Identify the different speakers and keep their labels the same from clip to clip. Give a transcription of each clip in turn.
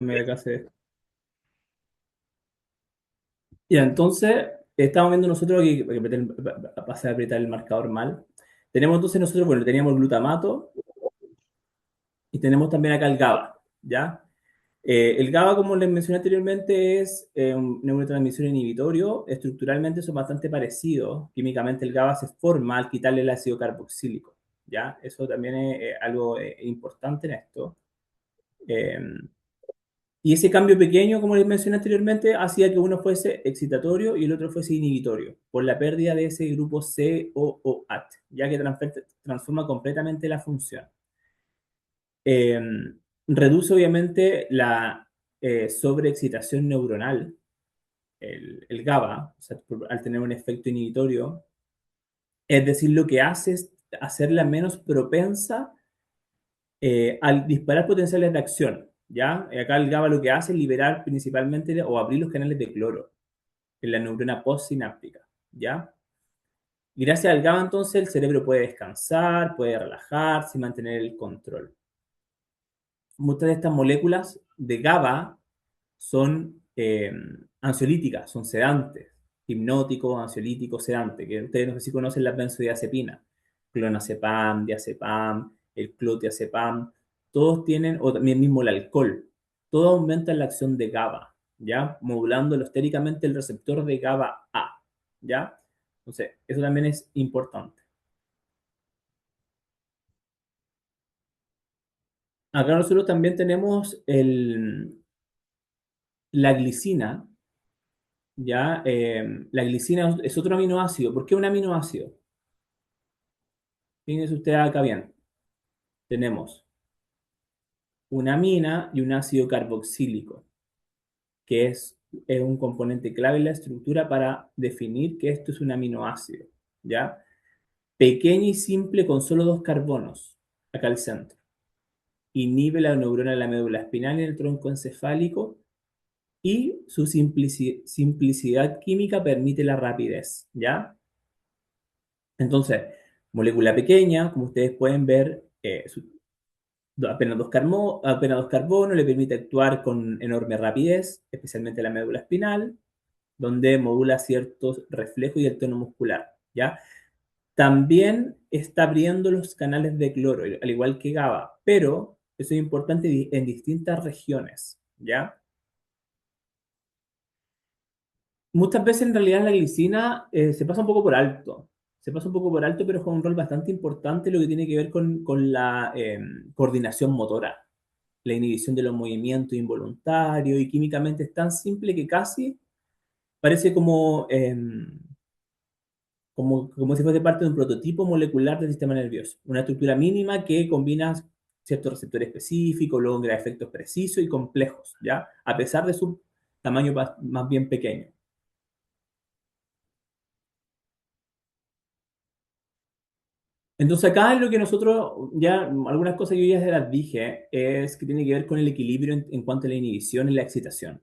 Speaker 1: Me casé. Ya, entonces, estamos viendo nosotros que pasé a apretar el marcador mal. Tenemos entonces nosotros, bueno, teníamos glutamato y tenemos también acá el GABA, ¿ya? El GABA, como les mencioné anteriormente, es un neurotransmisor inhibitorio. Estructuralmente son bastante parecidos. Químicamente el GABA se forma al quitarle el ácido carboxílico, ¿ya? Eso también es algo importante en esto. Eh, Y ese cambio pequeño, como les mencioné anteriormente, hacía que uno fuese excitatorio y el otro fuese inhibitorio, por la pérdida de ese grupo COOAT, ya que transforma completamente la función. Eh, Reduce obviamente la sobreexcitación neuronal, el GABA, o sea, al tener un efecto inhibitorio, es decir, lo que hace es hacerla menos propensa al disparar potenciales de acción, ¿ya? Acá el GABA lo que hace es liberar principalmente o abrir los canales de cloro en la neurona postsináptica, ¿ya? Y gracias al GABA entonces el cerebro puede descansar, puede relajarse y mantener el control. Muchas de estas moléculas de GABA son ansiolíticas, son sedantes, hipnóticos, ansiolíticos, sedantes, que ustedes no sé si conocen las benzodiazepinas, clonazepam, diazepam, el clotiazepam, todos tienen, o también mismo el alcohol, todo aumenta la acción de GABA, ¿ya? Modulando alostéricamente el receptor de GABA A, ¿ya? Entonces, eso también es importante. Acá nosotros también tenemos la glicina, ¿ya? La glicina es otro aminoácido. ¿Por qué un aminoácido? Fíjense ustedes acá bien. Tenemos una amina y un ácido carboxílico, que es un componente clave en la estructura para definir que esto es un aminoácido, ¿ya? Pequeña y simple con solo dos carbonos, acá al centro. Inhibe la neurona de la médula espinal y el tronco encefálico y su simplicidad química permite la rapidez, ¿ya? Entonces, molécula pequeña, como ustedes pueden ver, apenas dos carbonos, le permite actuar con enorme rapidez, especialmente la médula espinal, donde modula ciertos reflejos y el tono muscular, ¿ya? También está abriendo los canales de cloro, al igual que GABA, pero eso es importante en distintas regiones, ¿ya? Muchas veces en realidad la glicina se pasa un poco por alto. Se pasa un poco por alto, pero juega un rol bastante importante lo que tiene que ver con la coordinación motora, la inhibición de los movimientos involuntarios y químicamente es tan simple que casi parece como si fuese parte de un prototipo molecular del sistema nervioso. Una estructura mínima que combina ciertos receptores específicos, logra efectos precisos y complejos, ¿ya? A pesar de su tamaño más bien pequeño. Entonces acá es lo que nosotros, ya algunas cosas que yo ya se las dije, es que tiene que ver con el equilibrio en cuanto a la inhibición y la excitación.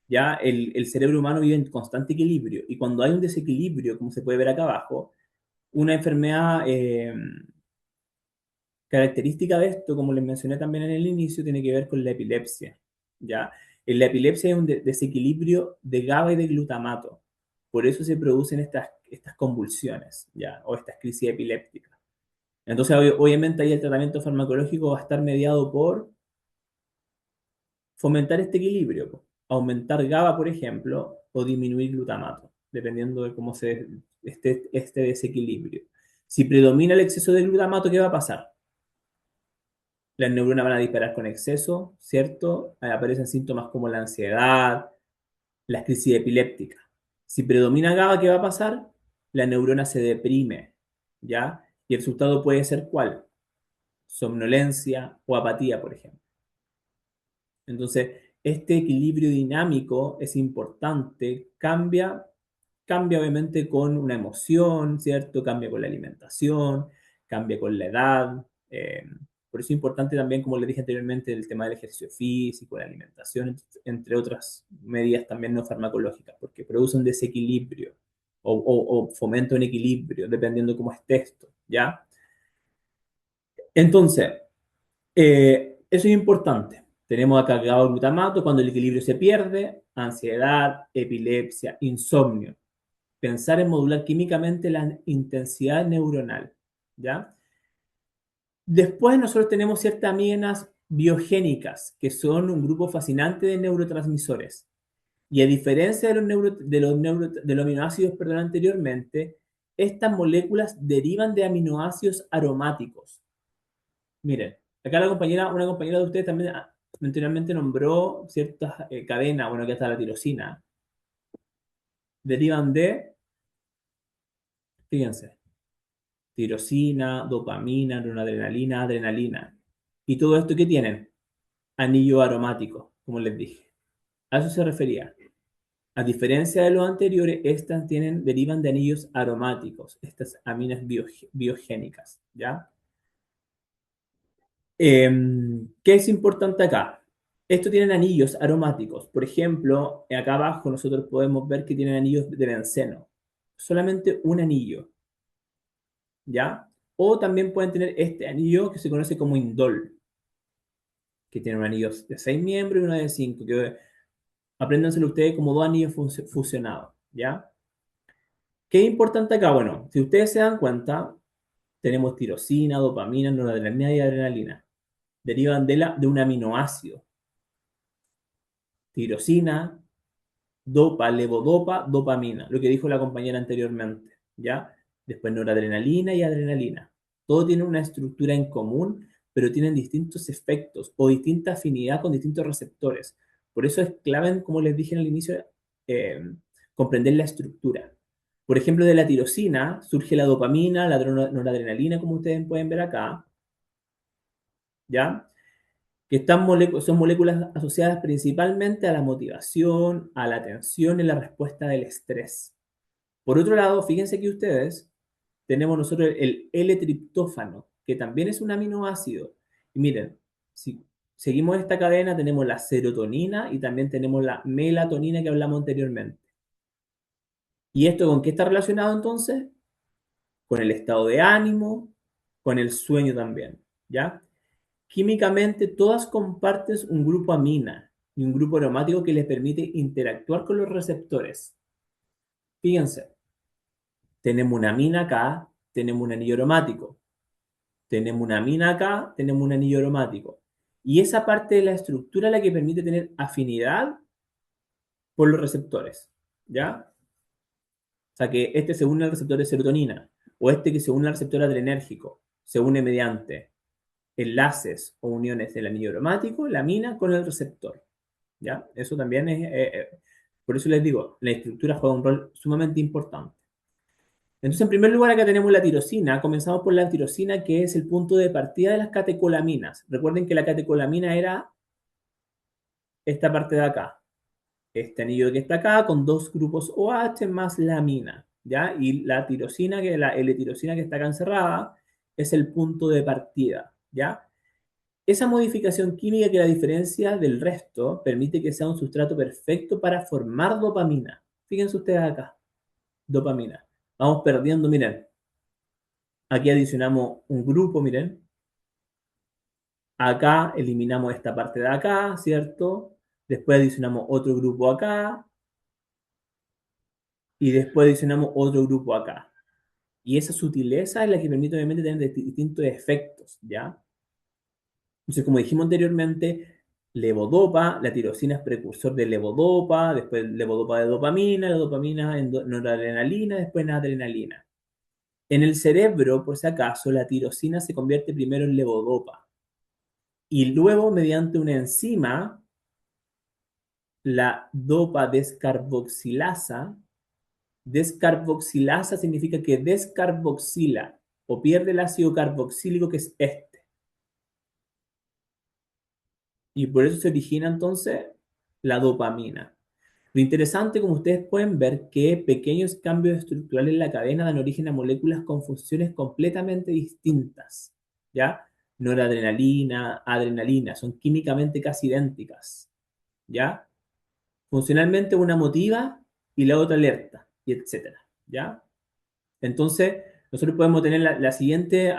Speaker 1: Ya el cerebro humano vive en constante equilibrio y cuando hay un desequilibrio, como se puede ver acá abajo, una enfermedad característica de esto, como les mencioné también en el inicio, tiene que ver con la epilepsia. ¿Ya? En la epilepsia hay un desequilibrio de GABA y de glutamato. Por eso se producen estas convulsiones, ¿ya? O estas crisis epilépticas. Entonces, obviamente ahí el tratamiento farmacológico va a estar mediado por fomentar este equilibrio, po. Aumentar GABA, por ejemplo, o disminuir glutamato, dependiendo de cómo se esté este desequilibrio. Si predomina el exceso de glutamato, ¿qué va a pasar? Las neuronas van a disparar con exceso, ¿cierto? Aparecen síntomas como la ansiedad, las crisis epilépticas. Si predomina GABA, ¿qué va a pasar? La neurona se deprime, ¿ya? Y el resultado puede ser ¿cuál? Somnolencia o apatía, por ejemplo. Entonces, este equilibrio dinámico es importante, cambia obviamente con una emoción, ¿cierto? Cambia con la alimentación, cambia con la edad. Por eso es importante también, como les dije anteriormente, el tema del ejercicio físico, la alimentación, entre otras medidas también no farmacológicas, porque produce un desequilibrio o fomenta un equilibrio, dependiendo cómo esté esto, ¿ya? Entonces, eso es importante, Tenemos acá glutamato cuando el equilibrio se pierde, ansiedad, epilepsia, insomnio. Pensar en modular químicamente la intensidad neuronal, ¿ya? Después nosotros tenemos ciertas aminas biogénicas, que son un grupo fascinante de neurotransmisores. Y a diferencia de los aminoácidos, perdón, anteriormente, estas moléculas derivan de aminoácidos aromáticos. Miren, acá una compañera de ustedes también anteriormente nombró ciertas cadenas, bueno, que está la tirosina, derivan de, fíjense, tirosina, dopamina, noradrenalina, adrenalina. ¿Y todo esto qué tienen? Anillo aromático, como les dije. A eso se refería. A diferencia de los anteriores, estas derivan de anillos aromáticos, estas aminas biogénicas, ¿ya? ¿Qué es importante acá? Estos tienen anillos aromáticos. Por ejemplo, acá abajo nosotros podemos ver que tienen anillos de benceno. Solamente un anillo, ¿ya? O también pueden tener este anillo que se conoce como indol, que tiene un anillo de 6 miembros y uno de 5, que apréndanselo ustedes como dos anillos fusionados, ¿ya? ¿Qué es importante acá? Bueno, si ustedes se dan cuenta, tenemos tirosina, dopamina, noradrenalina y adrenalina. Derivan de un aminoácido. Tirosina, levodopa, dopamina, lo que dijo la compañera anteriormente, ¿ya? Después noradrenalina y adrenalina. Todo tiene una estructura en común, pero tienen distintos efectos o distinta afinidad con distintos receptores. Por eso es clave, como les dije al inicio, eh, comprender la estructura. Por ejemplo, de la tirosina surge la dopamina, la noradrenalina, como ustedes pueden ver acá, ¿ya? Que son moléculas asociadas principalmente a la motivación, a la atención y la respuesta del estrés. Por otro lado, fíjense que ustedes tenemos nosotros el L-triptófano, que también es un aminoácido. Y miren, si seguimos esta cadena, tenemos la serotonina y también tenemos la melatonina que hablamos anteriormente. ¿Y esto con qué está relacionado entonces? Con el estado de ánimo, con el sueño también, ¿ya? Químicamente, todas comparten un grupo amina y un grupo aromático que les permite interactuar con los receptores. Fíjense, tenemos una amina acá, tenemos un anillo aromático. Tenemos una amina acá, tenemos un anillo aromático. Y esa parte de la estructura es la que permite tener afinidad por los receptores. ¿Ya? O sea, que este se une al receptor de serotonina, o este que se une al receptor adrenérgico, se une mediante enlaces o uniones del anillo aromático, la amina, con el receptor. ¿Ya? Eso también es, por eso les digo, la estructura juega un rol sumamente importante. Entonces, en primer lugar, acá tenemos la tirosina. Comenzamos por la tirosina, que es el punto de partida de las catecolaminas. Recuerden que la catecolamina era esta parte de acá. Este anillo que está acá, con dos grupos OH más la amina, ¿ya? Y la tirosina, que es la L-tirosina que está acá encerrada, es el punto de partida, ¿ya? Esa modificación química que la diferencia del resto permite que sea un sustrato perfecto para formar dopamina. Fíjense ustedes acá, dopamina. Vamos perdiendo, miren, aquí adicionamos un grupo, miren. Acá eliminamos esta parte de acá, ¿cierto? Después adicionamos otro grupo acá. Y después adicionamos otro grupo acá. Y esa sutileza es la que permite obviamente tener distintos efectos, ¿ya? Entonces, como dijimos anteriormente, levodopa, la tirosina es precursor de levodopa, después levodopa de dopamina, la dopamina en noradrenalina, después en adrenalina. En el cerebro, por si acaso, la tirosina se convierte primero en levodopa y luego, mediante una enzima, la dopa descarboxilasa. Descarboxilasa significa que descarboxila o pierde el ácido carboxílico, que es este. Y por eso se origina entonces la dopamina. Lo interesante, como ustedes pueden ver, que pequeños cambios estructurales en la cadena dan origen a moléculas con funciones completamente distintas. ¿Ya? Noradrenalina, adrenalina, son químicamente casi idénticas. ¿Ya? Funcionalmente una motiva y la otra alerta, y etcétera. ¿Ya? Entonces, nosotros podemos tener la siguiente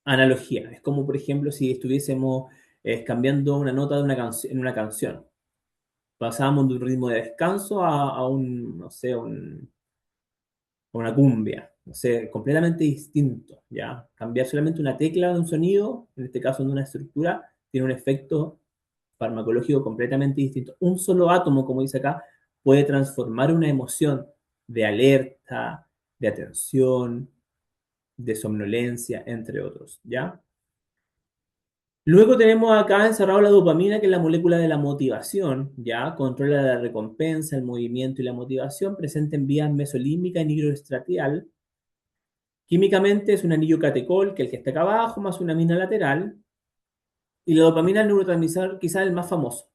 Speaker 1: analogía. Es como, por ejemplo, si estuviésemos es cambiando una nota de en una canción. Pasábamos de un ritmo de descanso a un, no sé, una cumbia, no sé, completamente distinto, ¿ya? Cambiar solamente una tecla de un sonido, en este caso de una estructura, tiene un efecto farmacológico completamente distinto. Un solo átomo, como dice acá, puede transformar una emoción de alerta, de atención, de somnolencia, entre otros, ¿ya? Luego tenemos acá encerrado la dopamina, que es la molécula de la motivación, ¿ya? Controla la recompensa, el movimiento y la motivación, presente en vías mesolímbica y nigroestratial. Químicamente es un anillo catecol, que es el que está acá abajo, más una amina lateral. Y la dopamina es el neurotransmisor quizás el más famoso,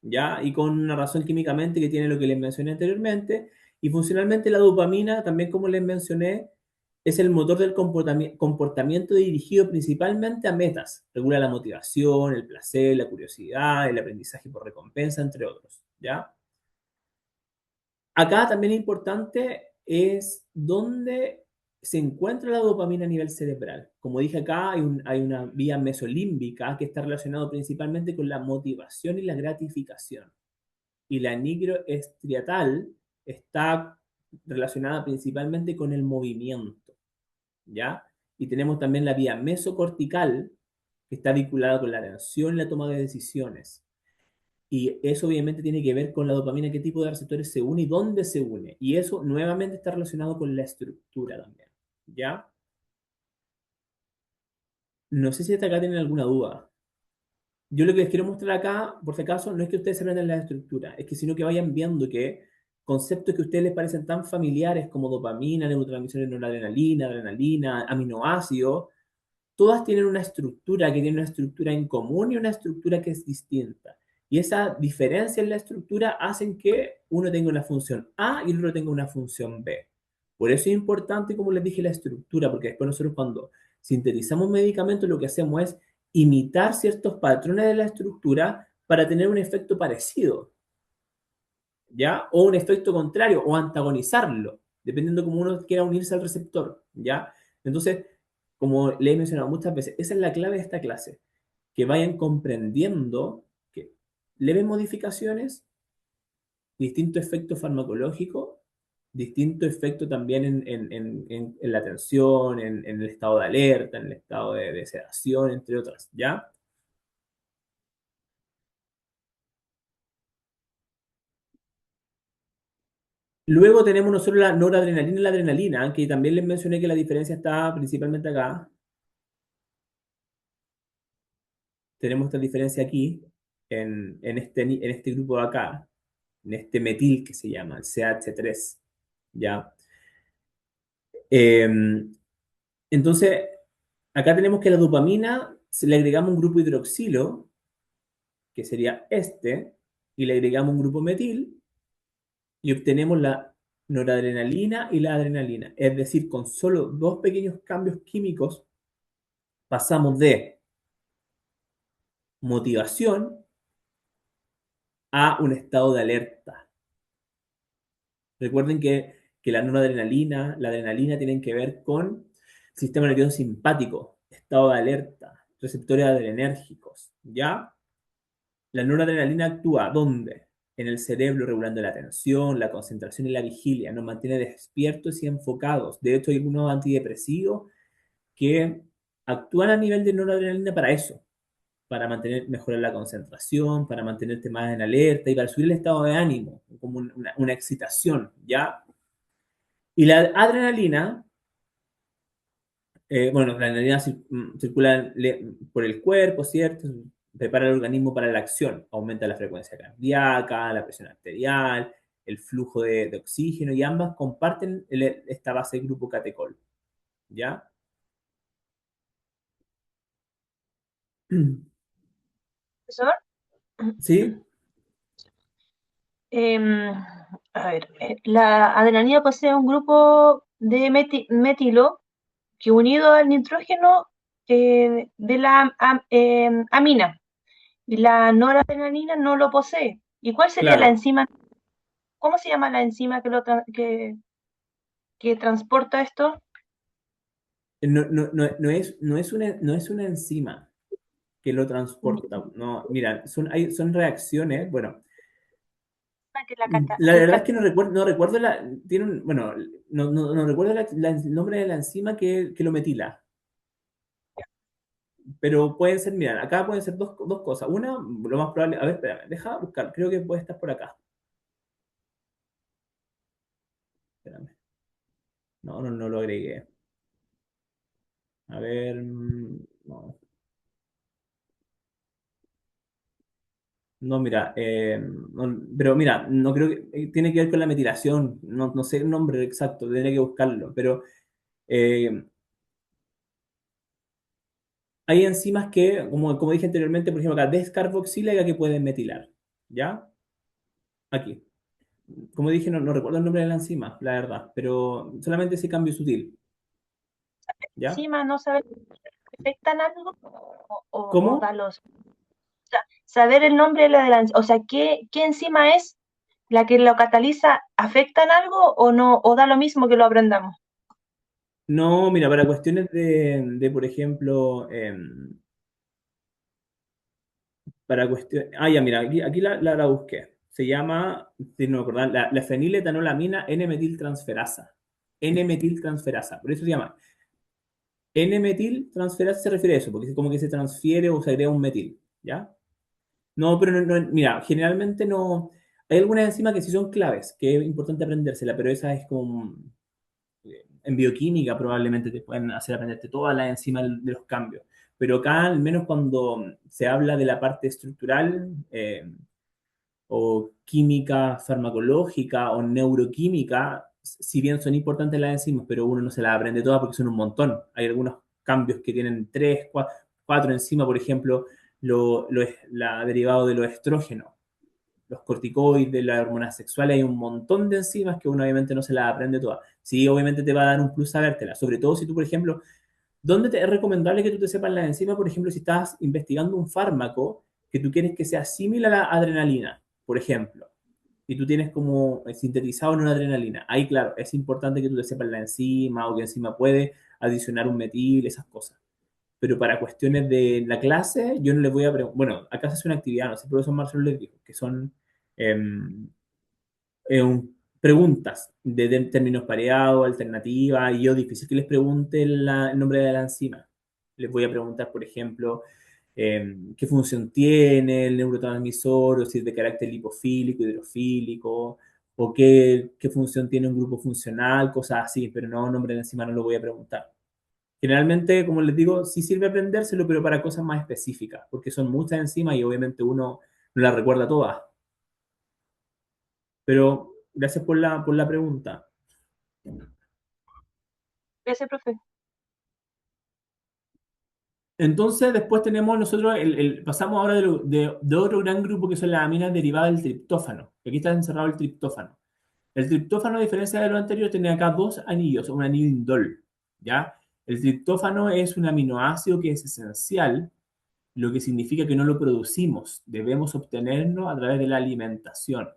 Speaker 1: ¿ya? Y con una razón químicamente que tiene lo que les mencioné anteriormente. Y funcionalmente la dopamina, también como les mencioné, es el motor del comportamiento dirigido principalmente a metas. Regula la motivación, el placer, la curiosidad, el aprendizaje por recompensa, entre otros, ¿ya? Acá también importante es dónde se encuentra la dopamina a nivel cerebral. Como dije acá, hay una vía mesolímbica que está relacionada principalmente con la motivación y la gratificación. Y la nigroestriatal está relacionada principalmente con el movimiento, ¿ya? Y tenemos también la vía mesocortical, que está vinculada con la atención y la toma de decisiones. Y eso obviamente tiene que ver con la dopamina, qué tipo de receptores se une y dónde se une. Y eso nuevamente está relacionado con la estructura también, ¿ya? No sé si hasta acá tienen alguna duda. Yo lo que les quiero mostrar acá, por si acaso, no es que ustedes se aprendan la estructura, es que sino que vayan viendo que conceptos que a ustedes les parecen tan familiares como dopamina, neurotransmisores de noradrenalina, adrenalina, aminoácidos, todas tienen una estructura que tiene una estructura en común y una estructura que es distinta. Y esa diferencia en la estructura hacen que uno tenga una función A y el otro tenga una función B. Por eso es importante, como les dije, la estructura, porque después nosotros cuando sintetizamos medicamentos lo que hacemos es imitar ciertos patrones de la estructura para tener un efecto parecido, ¿ya? O un efecto contrario, o antagonizarlo, dependiendo cómo uno quiera unirse al receptor, ¿ya? Entonces, como le he mencionado muchas veces, esa es la clave de esta clase, que vayan comprendiendo que leves modificaciones, distinto efecto farmacológico, distinto efecto también en la atención, en el estado de alerta, en el estado de sedación, entre otras, ¿ya? Luego tenemos nosotros la noradrenalina y la adrenalina, que también les mencioné que la diferencia está principalmente acá. Tenemos esta diferencia aquí, en este grupo de acá, en este metil que se llama, el CH3, ¿ya? Eh, entonces, acá tenemos que la dopamina, se le agregamos un grupo hidroxilo, que sería este, y le agregamos un grupo metil, y obtenemos la noradrenalina y la adrenalina. Es decir, con solo dos pequeños cambios químicos, pasamos de motivación a un estado de alerta. Recuerden que la noradrenalina, la adrenalina tienen que ver con sistema nervioso simpático, estado de alerta, receptores adrenérgicos, ¿ya? La noradrenalina actúa ¿dónde? En el cerebro, regulando la atención, la concentración y la vigilia, nos mantiene despiertos y enfocados. De hecho, hay algunos antidepresivos que actúan a nivel de noradrenalina para eso, para mantener, mejorar la concentración, para mantenerte más en alerta y para subir el estado de ánimo, como una excitación, ¿ya? Y la adrenalina, bueno, la adrenalina circula por el cuerpo, ¿cierto? Prepara el organismo para la acción, aumenta la frecuencia cardíaca, la presión arterial, el flujo de oxígeno, y ambas comparten esta base de grupo catecol, ¿ya?
Speaker 2: Profesor,
Speaker 1: ¿Sí?
Speaker 2: em, a ver, la adrenalina posee un grupo de metilo que unido al nitrógeno de la amina y la noradrenalina no lo posee. ¿Y cuál sería la
Speaker 1: Claro.
Speaker 2: enzima? ¿Cómo se llama la enzima que transporta esto?
Speaker 1: No es una enzima. que lo transporta. No, mira, son reacciones, bueno,
Speaker 2: Que
Speaker 1: la
Speaker 2: que
Speaker 1: verdad es que no recuerdo bueno, no recuerdo el nombre de la enzima que lo metila, pero pueden ser, mira, acá pueden ser dos cosas. Una, lo más probable, a ver, espérame, deja buscar, creo que puede estar por acá. Espérame, no lo agregué. A ver, no. No, mira, pero mira, no creo que tiene que ver con la metilación, no sé el nombre exacto, tendría que buscarlo, pero eh, hay enzimas que, como dije anteriormente, por ejemplo, acá, descarboxílica que pueden metilar, ¿ya? Aquí. Como dije, no recuerdo el nombre de la enzima, la verdad, pero solamente ese cambio sutil, ¿ya?
Speaker 2: encima no saber si afectan algo o da
Speaker 1: ¿Cómo?
Speaker 2: los. O sea, saber el nombre de la, o sea, ¿qué enzima es la que lo cataliza? ¿Afecta en algo o no? ¿O da lo mismo que lo aprendamos?
Speaker 1: No, mira, para cuestiones por ejemplo, para cuestiones. Ah, ya, mira, aquí la busqué. Se llama, si no me acuerdo, la feniletanolamina N-metiltransferasa. N-metiltransferasa. Por eso se llama. N-metiltransferasa se refiere a eso, porque es como que se transfiere o se agrega un metil. ¿Ya? No, pero mira, generalmente no. Hay algunas enzimas que sí son claves, que es importante aprendérsela, pero esa es como. En bioquímica probablemente te pueden hacer aprenderte todas las enzimas de los cambios. Pero acá, al menos cuando se habla de la parte estructural, o química farmacológica o neuroquímica, si bien son importantes las enzimas, pero uno no se las aprende todas porque son un montón. Hay algunos cambios que tienen tres, cuatro enzimas, por ejemplo, la derivado de los estrógenos, los corticoides, las hormonas sexuales, hay un montón de enzimas que uno obviamente no se las aprende todas. Sí, obviamente te va a dar un plus sabértelas, sobre todo si tú, por ejemplo, ¿dónde es recomendable que tú te sepas las enzimas? Por ejemplo, si estás investigando un fármaco que tú quieres que sea similar a la adrenalina, por ejemplo, y tú tienes como sintetizado en una adrenalina. Ahí, claro, es importante que tú te sepas la enzima o qué enzima puede adicionar un metil, esas cosas. Pero para cuestiones de la clase, yo no les voy a preguntar. Bueno, acá se hace una actividad, no sé, el profesor Marcelo les dijo, que son em, preguntas de términos pareados, alternativas, y yo difícil que les pregunte el nombre de la enzima. Les voy a preguntar, por ejemplo, qué función tiene el neurotransmisor, o si es de carácter lipofílico, hidrofílico, o qué función tiene un grupo funcional, cosas así, pero no, nombre de enzima no lo voy a preguntar. Generalmente, como les digo, sí sirve aprendérselo, pero para cosas más específicas, porque son muchas enzimas y obviamente uno no las recuerda todas. Pero gracias por la pregunta.
Speaker 2: Ese profe.
Speaker 1: Entonces, después tenemos nosotros, pasamos ahora de otro gran grupo que son las aminas derivadas del triptófano. Aquí está encerrado el triptófano. El triptófano, a diferencia de lo anterior, tiene acá dos anillos, un anillo indol, ¿ya? El triptófano es un aminoácido que es esencial, lo que significa que no lo producimos, debemos obtenerlo a través de la alimentación.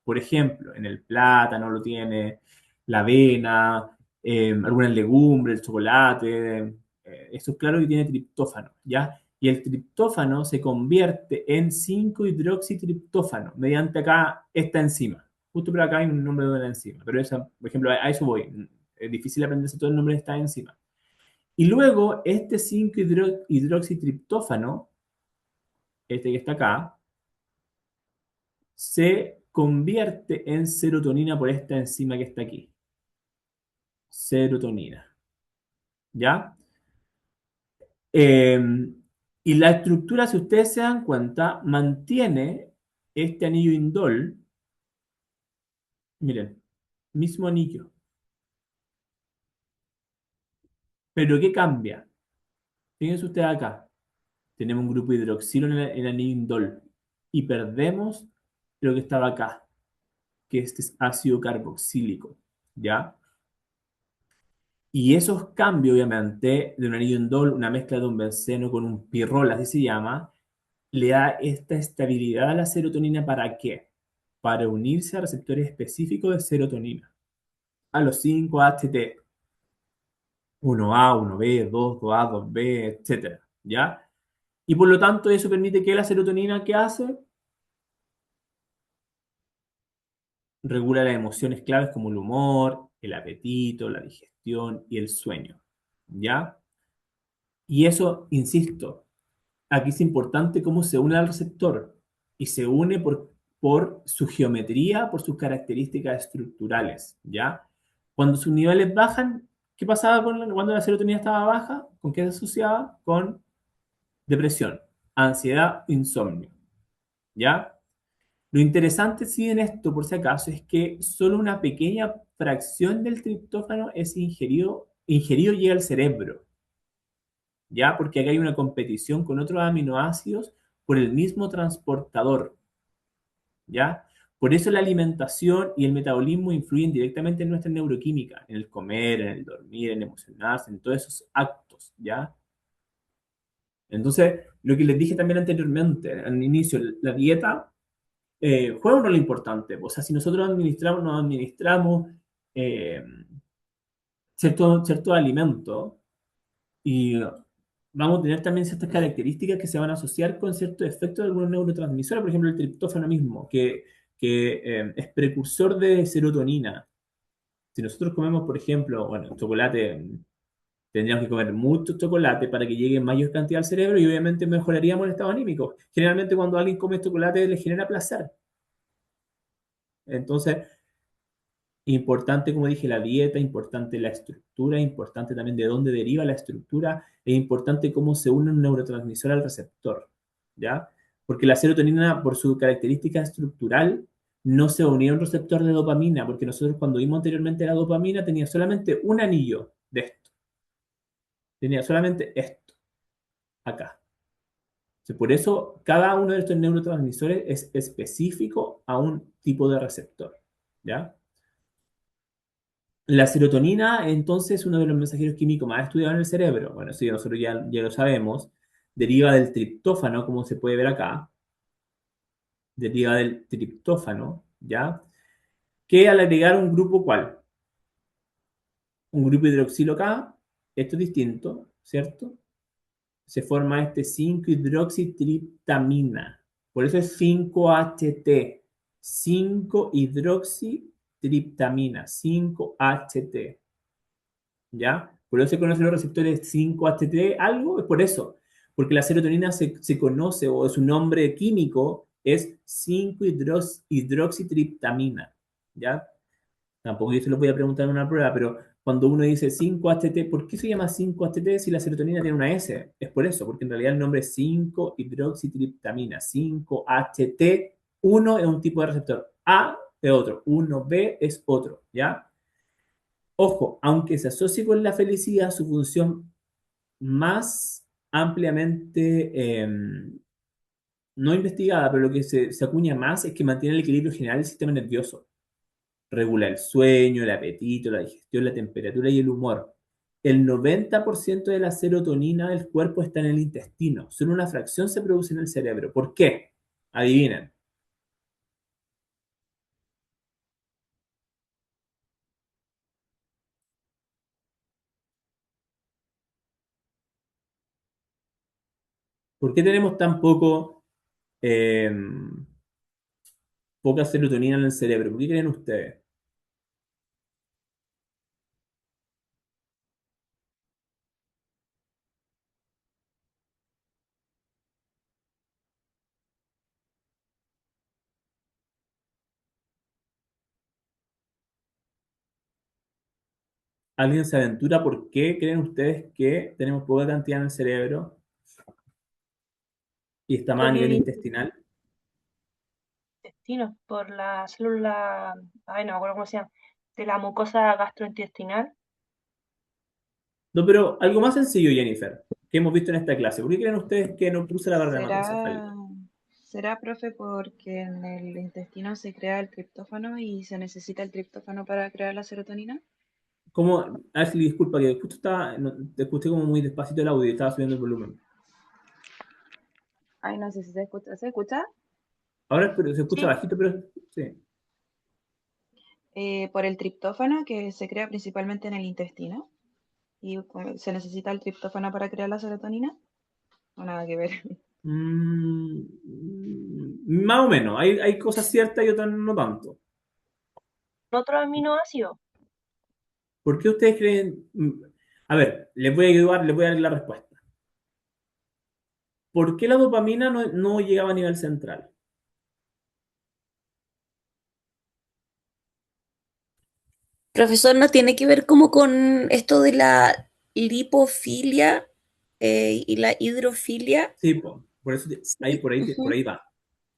Speaker 1: Por ejemplo, en el plátano lo tiene, la avena, algunas legumbres, el chocolate. Eso es claro que tiene triptófano, ¿ya? Y el triptófano se convierte en 5-hidroxitriptófano mediante acá esta enzima. Justo por acá hay un nombre de una enzima, pero esa, por ejemplo, a eso voy. Es difícil aprenderse todo el nombre de esta enzima. Y luego este 5-hidroxitriptófano, este que está acá, se convierte en serotonina por esta enzima que está aquí. Serotonina. ¿Ya? Eh, y la estructura, si ustedes se dan cuenta, mantiene este anillo indol. Miren, mismo anillo. Pero ¿qué cambia? Fíjense ustedes acá. Tenemos un grupo hidroxilo en el anillo indol. Y perdemos lo que estaba acá, que este es ácido carboxílico. ¿Ya? Y esos cambios, obviamente, de un anillo indol, una mezcla de un benceno con un pirrol, así se llama, le da esta estabilidad a la serotonina. ¿Para qué? Para unirse a receptores específicos de serotonina, a los 5-HT, 1A, 1B, 2, 2A, 2B, etcétera, ¿ya? Y por lo tanto eso permite que la serotonina, ¿qué hace? Regula las emociones claves como el humor, el apetito, la digestión y el sueño. ¿Ya? Y eso, insisto, aquí es importante cómo se une al receptor y se une por su geometría, por sus características estructurales, ¿ya? Cuando sus niveles bajan, ¿qué pasaba cuando la serotonina estaba baja? ¿Con qué se asociaba? Con depresión, ansiedad, insomnio, ¿ya? Lo interesante, sí, en esto, por si acaso, es que solo una pequeña fracción del triptófano es ingerido llega al cerebro, ¿ya? Porque acá hay una competición con otros aminoácidos por el mismo transportador, ¿ya? Por eso la alimentación y el metabolismo influyen directamente en nuestra neuroquímica, en el comer, en el dormir, en emocionarse, en todos esos actos, ¿ya? Entonces, lo que les dije también anteriormente, al inicio, la dieta juega un rol importante. O sea, si nosotros nos administramos eh, ciertos alimentos, y vamos a tener también ciertas características que se van a asociar con ciertos efectos de algunos neurotransmisores, por ejemplo, el triptófano mismo, que es precursor de serotonina. Si nosotros comemos, por ejemplo, bueno, chocolate, tendríamos que comer mucho chocolate para que llegue en mayor cantidad al cerebro y obviamente mejoraríamos el estado anímico. Generalmente cuando alguien come chocolate le genera placer. Entonces, importante, como dije, la dieta, importante la estructura, importante también de dónde deriva la estructura, e importante cómo se une un neurotransmisor al receptor, ¿ya? Porque la serotonina, por su característica estructural, no se unía a un receptor de dopamina, porque nosotros cuando vimos anteriormente la dopamina tenía solamente un anillo de esto, tenía solamente esto, acá. Entonces, por eso cada uno de estos neurotransmisores es específico a un tipo de receptor, ¿ya? La serotonina, entonces, es uno de los mensajeros químicos más estudiados en el cerebro. Bueno, sí, nosotros ya lo sabemos. Deriva del triptófano, como se puede ver acá. Deriva del triptófano, ¿ya? Que al agregar un grupo, ¿cuál? Un grupo hidroxilo acá. Esto es distinto, ¿cierto? Se forma este 5-hidroxitriptamina. Por eso es 5-HT. 5-hidroxitriptamina. 5-HT. ¿Ya? Por eso se conocen los receptores 5-HT, algo, es por eso, porque la serotonina se conoce, o su nombre químico es 5-hidroxitriptamina, ¿ya? Tampoco yo se lo voy a preguntar en una prueba, pero cuando uno dice 5-HT, ¿por qué se llama 5-HT si la serotonina tiene una S? Es por eso, porque en realidad el nombre es 5-hidroxitriptamina, 5-HT, uno es un tipo de receptor, A es otro, 1B es otro, ¿ya? Ojo, aunque se asocie con la felicidad, su función más ampliamente no investigada, pero lo que se acuña más es que mantiene el equilibrio general del sistema nervioso. Regula el sueño, el apetito, la digestión, la temperatura y el humor. El 90% de la serotonina del cuerpo está en el intestino. Solo una fracción se produce en el cerebro. ¿Por qué? Adivinen. ¿Por qué tenemos tan eh, poca serotonina en el cerebro? ¿Por qué creen ustedes? ¿Alguien se aventura por qué creen ustedes que tenemos poca cantidad en el cerebro y está más a
Speaker 2: Por
Speaker 1: nivel
Speaker 2: el
Speaker 1: intestinal?
Speaker 2: intestino, por la célula, ay, no me acuerdo cómo se llama, de la mucosa gastrointestinal.
Speaker 1: No, pero algo más sencillo, Jennifer, que hemos visto en esta clase. ¿Por qué creen ustedes que no produce la barrera hematoencefálica?
Speaker 3: ¿Será, será, profe, porque en el intestino se crea el triptófano y se necesita el triptófano para crear la serotonina?
Speaker 1: ¿Cómo? Ashley, disculpa, que justo estaba, te escuché como muy despacito el audio y estaba subiendo el volumen.
Speaker 3: Ay, no sé si se escucha. ¿Se escucha?
Speaker 1: Ahora pero se escucha
Speaker 2: Sí,
Speaker 1: bajito, pero sí.
Speaker 3: Por el triptófano que se crea principalmente en el intestino y se necesita el triptófano para crear la serotonina. o nada que ver.
Speaker 1: Más o menos. Hay cosas ciertas y otras no tanto.
Speaker 2: Otro aminoácido.
Speaker 1: ¿Por qué ustedes creen? A ver, les voy a ayudar, les voy a dar la respuesta. ¿Por qué la dopamina no llegaba a nivel central?
Speaker 4: Profesor, ¿no tiene que ver como con esto de la lipofilia y la hidrofilia?
Speaker 1: Sí, por eso ahí,
Speaker 4: Sí,
Speaker 1: por
Speaker 4: ujú,
Speaker 1: ahí va.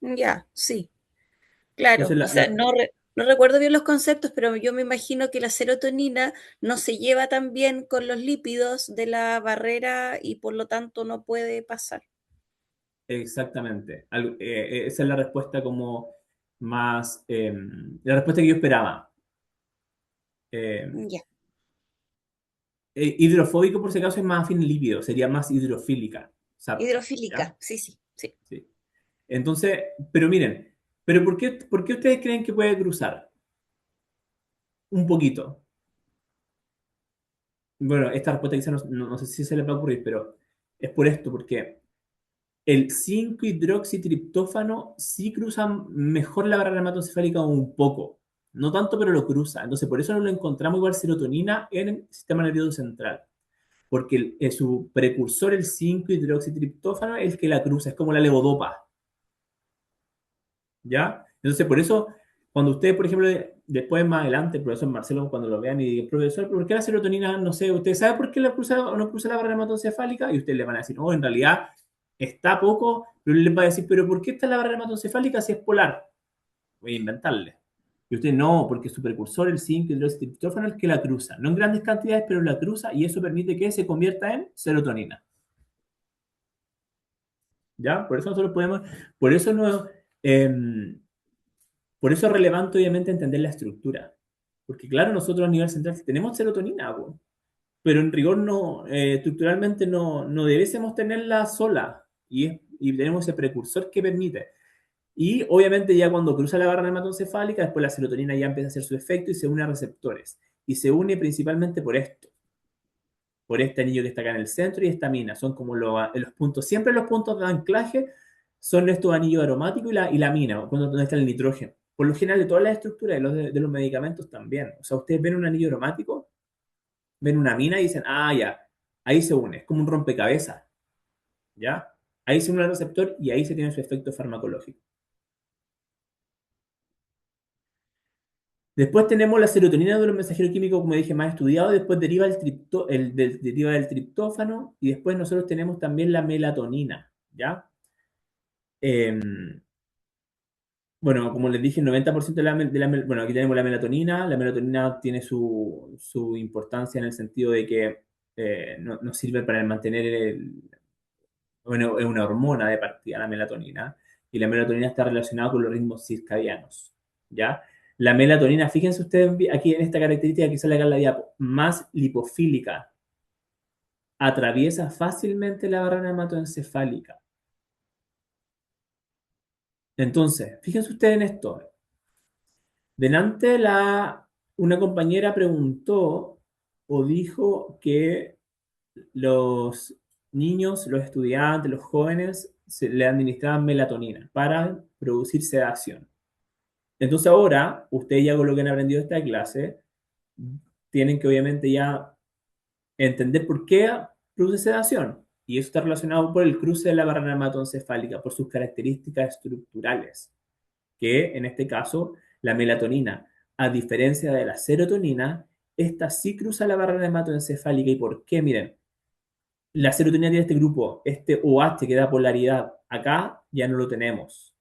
Speaker 4: ya, sí, claro.
Speaker 1: Entonces,
Speaker 4: O sea, no recuerdo bien los conceptos, pero yo me imagino que la serotonina no se lleva tan bien con los lípidos de la barrera y por lo tanto no puede pasar.
Speaker 1: exactamente. Esa es la respuesta como más, la respuesta que yo esperaba. Eh,
Speaker 4: Ya,
Speaker 1: hidrofóbico, por si acaso, es más afín al lípido, sería más hidrofílica. ¿Ya?
Speaker 4: hidrofílica, sí, sí, sí.
Speaker 1: Sí. Entonces, pero miren, pero ¿por qué ustedes creen que puede cruzar? Un poquito. Bueno, esta respuesta quizás no sé si se les va a ocurrir, pero es por esto, porque el 5-hidroxitriptófano sí cruza mejor la barrera hematoencefálica un poco. No tanto, pero lo cruza. Entonces, por eso no lo encontramos igual serotonina en el sistema nervioso central. Porque su precursor, el 5-hidroxitriptófano, es el que la cruza, es como la levodopa. ¿Ya? Entonces, por eso, cuando ustedes, por ejemplo, después más adelante, el profesor Marcelo, cuando lo vean y digan, profesor, ¿por qué la serotonina, no sé, usted sabe por qué la cruza o no cruza la barrera hematoencefálica? Y ustedes le van a decir, oh, en realidad está poco, pero él les va a decir, pero ¿por qué está la barrera hematoencefálica si es polar? Voy a inventarle. Y usted no, porque su precursor, el 5-hidroxitriptófano, es el que la cruza. No en grandes cantidades, pero la cruza y eso permite que se convierta en serotonina. ¿Ya? Por eso nosotros podemos, por eso no, eh, por eso es relevante, obviamente, entender la estructura. Porque, claro, nosotros a nivel central tenemos serotonina, po, pero en rigor no, estructuralmente no debiésemos tenerla sola. Y tenemos ese precursor que permite. Y obviamente, ya cuando cruza la barra hematoencefálica, después la serotonina ya empieza a hacer su efecto y se une a receptores. Y se une principalmente por esto, por este anillo que está acá en el centro y esta mina. Son como los puntos, siempre los puntos de anclaje son estos anillos aromáticos y la mina, donde está el nitrógeno. Por lo general, de todas las estructuras de los medicamentos también. O sea, ustedes ven un anillo aromático, ven una mina y dicen, ah, ya, ahí se une, es como un rompecabezas, ¿ya? Ahí se une el receptor y ahí se tiene su efecto farmacológico. Después tenemos la serotonina de los mensajeros químicos, como dije, más estudiado. Después deriva del triptófano. Y después nosotros tenemos también la melatonina, ¿ya? Eh, bueno, como les dije, el 90% bueno, aquí tenemos la melatonina. La melatonina tiene su importancia en el sentido de que nos sirve para mantener bueno, es una hormona de partida, la melatonina. Y la melatonina está relacionada con los ritmos circadianos, ¿ya? La melatonina, fíjense ustedes aquí en esta característica que sale acá en la diapo, más lipofílica, atraviesa fácilmente la barrera hematoencefálica. Entonces, fíjense ustedes en esto. Delante una compañera preguntó o dijo que los niños, los estudiantes, los jóvenes le administraban melatonina para producir sedación. Entonces ahora, ustedes ya con lo que han aprendido de esta clase, tienen que obviamente ya entender por qué produce sedación. Y eso está relacionado por el cruce de la barrera hematoencefálica, por sus características estructurales, que en este caso la melatonina, a diferencia de la serotonina, esta sí cruza la barrera hematoencefálica. ¿Y por qué? Miren, la serotonina tiene este grupo, este OH que da polaridad. Acá ya no lo tenemos.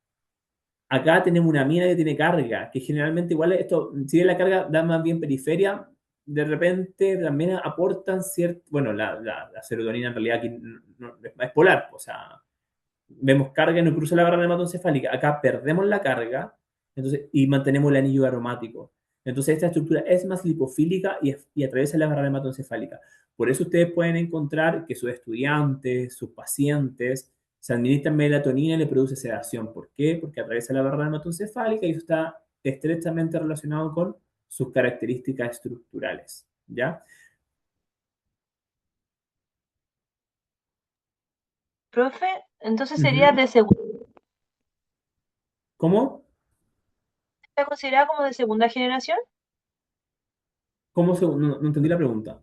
Speaker 1: Acá tenemos una mina que tiene carga, que generalmente igual esto, si bien la carga da más bien periferia, de repente también aportan cierto, bueno, la serotonina en realidad aquí es polar, o sea, vemos carga y no cruza la barrera hematoencefálica. Acá perdemos la carga entonces, y mantenemos el anillo aromático. Entonces, esta estructura es más lipofílica y atraviesa la barrera hematoencefálica. Por eso ustedes pueden encontrar que sus estudiantes, sus pacientes, se administran melatonina y le produce sedación. ¿Por qué? Porque atraviesa la barrera hematoencefálica y eso está estrechamente relacionado con sus características estructurales. ¿Ya?
Speaker 2: Profe, entonces sería de segunda,
Speaker 1: ¿Cómo?
Speaker 2: ¿está considerada como de segunda generación?
Speaker 1: No entendí la pregunta.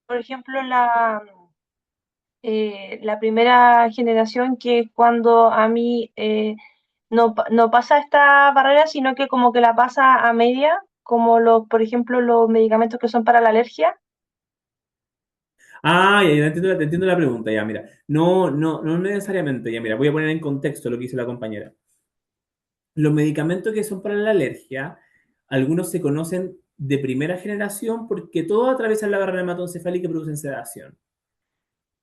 Speaker 2: Por ejemplo, la primera generación, que es cuando a mí no pasa esta barrera, sino que como que la pasa a media, como por ejemplo, los medicamentos que son para la alergia.
Speaker 1: Ah, ya te entiendo la pregunta, ya, mira. No necesariamente, ya, mira, voy a poner en contexto lo que hizo la compañera. Los medicamentos que son para la alergia, algunos se conocen de primera generación porque todos atraviesan la barrera hematoencefálica y producen sedación.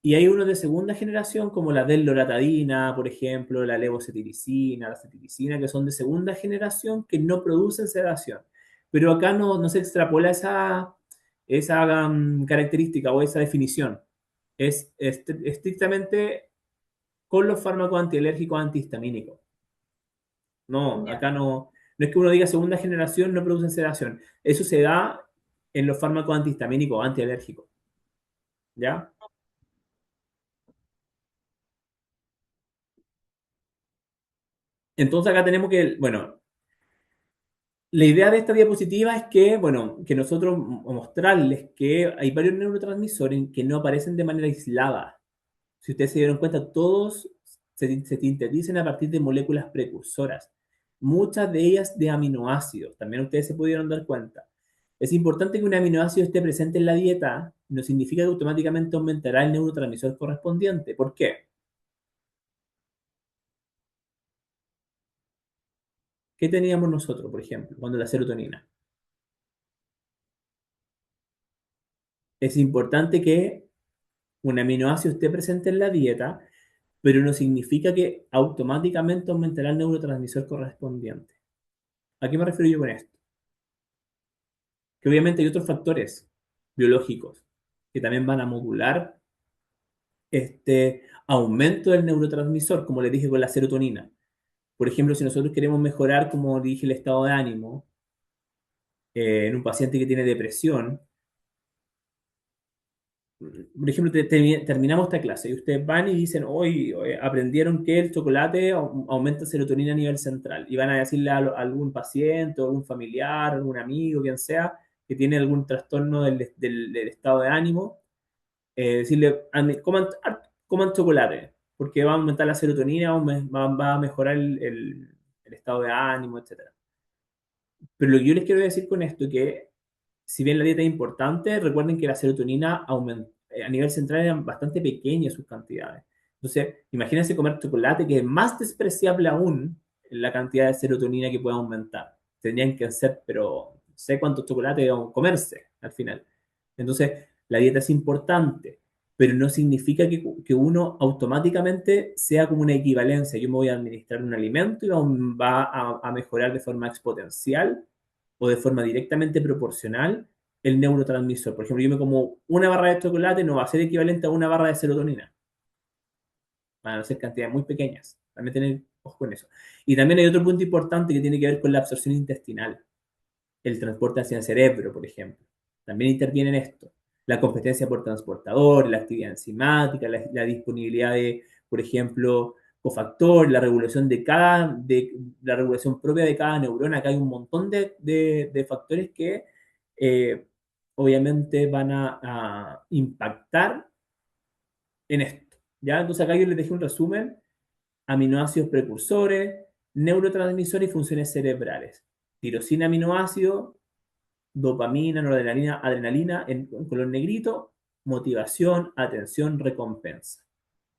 Speaker 1: Y hay unos de segunda generación, como la delloratadina, por ejemplo, la levocetiricina, la cetiricina, que son de segunda generación que no producen sedación. Pero acá no se extrapola esa característica o esa definición. Es estrictamente con los fármacos antialérgicos antihistamínicos. No,
Speaker 2: Ya,
Speaker 1: acá no es que uno diga segunda generación no producen sedación. Eso se da en los fármacos antihistamínicos, antialérgicos. ¿Ya? Entonces acá tenemos que, bueno, la idea de esta diapositiva es que, bueno, que nosotros mostrarles que hay varios neurotransmisores que no aparecen de manera aislada. Si ustedes se dieron cuenta, todos se sintetizan a partir de moléculas precursoras, muchas de ellas de aminoácidos. También ustedes se pudieron dar cuenta. Es importante que un aminoácido esté presente en la dieta, no significa que automáticamente aumentará el neurotransmisor correspondiente. ¿Por qué? ¿Qué teníamos nosotros, por ejemplo, cuando la serotonina? Es importante que un aminoácido esté presente en la dieta, pero no significa que automáticamente aumentará el neurotransmisor correspondiente. ¿A qué me refiero yo con esto? Que obviamente hay otros factores biológicos que también van a modular este aumento del neurotransmisor, como les dije con la serotonina. Por ejemplo, si nosotros queremos mejorar, como dije, el estado de ánimo en un paciente que tiene depresión, por ejemplo, terminamos esta clase y ustedes van y dicen, hoy aprendieron que el chocolate aumenta serotonina a nivel central. Y van a decirle a algún paciente, o algún familiar, algún amigo, quien sea, que tiene algún trastorno del estado de ánimo, decirle, coman chocolate, porque va a aumentar la serotonina, va a mejorar el estado de ánimo, etcétera. Pero lo que yo les quiero decir con esto es que, si bien la dieta es importante, recuerden que la serotonina a nivel central eran bastante pequeñas sus cantidades. Entonces, imagínense comer chocolate, que es más despreciable aún la cantidad de serotonina que puede aumentar. Tendrían que hacer, pero no sé cuántos chocolates comerse al final. Entonces, la dieta es importante, pero no significa que uno automáticamente sea como una equivalencia. Yo me voy a administrar un alimento y va a mejorar de forma exponencial o de forma directamente proporcional el neurotransmisor. Por ejemplo, yo me como una barra de chocolate, no va a ser equivalente a una barra de serotonina. Van a ser cantidades muy pequeñas. También tener ojo con eso. Y también hay otro punto importante que tiene que ver con la absorción intestinal. El transporte hacia el cerebro, por ejemplo. También interviene en esto. La competencia por transportador, la actividad enzimática, la disponibilidad de, por ejemplo, cofactor, la regulación propia de cada neurona. Acá hay un montón de factores que eh, obviamente van a impactar en esto. ¿Ya? Entonces acá yo les dejé un resumen: aminoácidos precursores, neurotransmisores y funciones cerebrales. Tirosina, aminoácido; dopamina, noradrenalina, adrenalina en color negrito; motivación, atención, recompensa.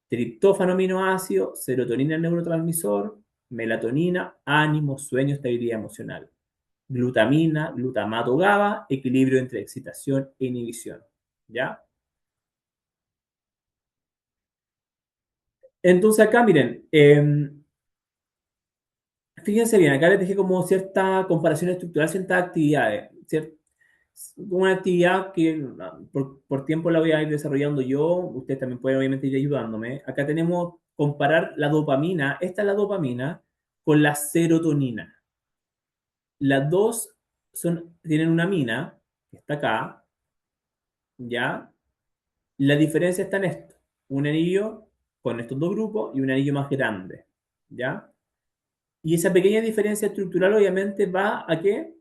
Speaker 1: Triptófano, aminoácido; serotonina, el neurotransmisor; melatonina, ánimo, sueño, estabilidad emocional; glutamina, glutamato, GABA, equilibrio entre excitación e inhibición. ¿Ya? Entonces acá, miren, fíjense bien, acá les dejé como cierta comparación estructural, ciertas actividades, una actividad que por tiempo la voy a ir desarrollando yo, ustedes también pueden obviamente ir ayudándome. Acá tenemos comparar la dopamina, esta es la dopamina, con la serotonina. Las dos tienen una amina, que está acá, ¿ya? La diferencia está en esto: un anillo con estos dos grupos y un anillo más grande, ¿ya? Y esa pequeña diferencia estructural obviamente va a qué?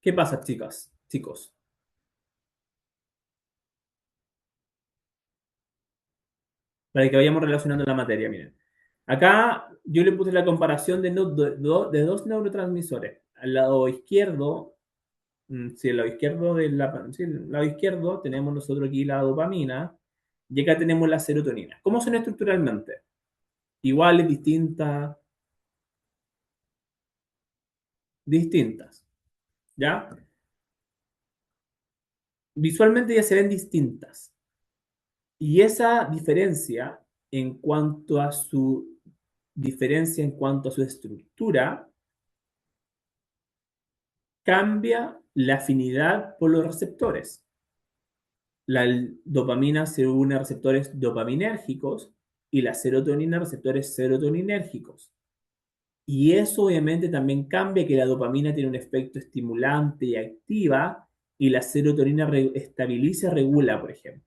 Speaker 1: ¿Qué pasa, chicas, chicos? Para que vayamos relacionando la materia, miren. Acá yo le puse la comparación de dos neurotransmisores. Al lado izquierdo, sí, al lado izquierdo sí, al lado izquierdo tenemos nosotros aquí la dopamina y acá tenemos la serotonina. ¿Cómo son estructuralmente? Iguales, distintas, distintas, ¿ya? Visualmente ya se ven distintas. Y esa diferencia en cuanto a su diferencia en cuanto a su estructura cambia la afinidad por los receptores. La dopamina se une a receptores dopaminérgicos y la serotonina a receptores serotoninérgicos. Y eso obviamente también cambia que la dopamina tiene un efecto estimulante y activa y la serotonina estabiliza y regula, por ejemplo.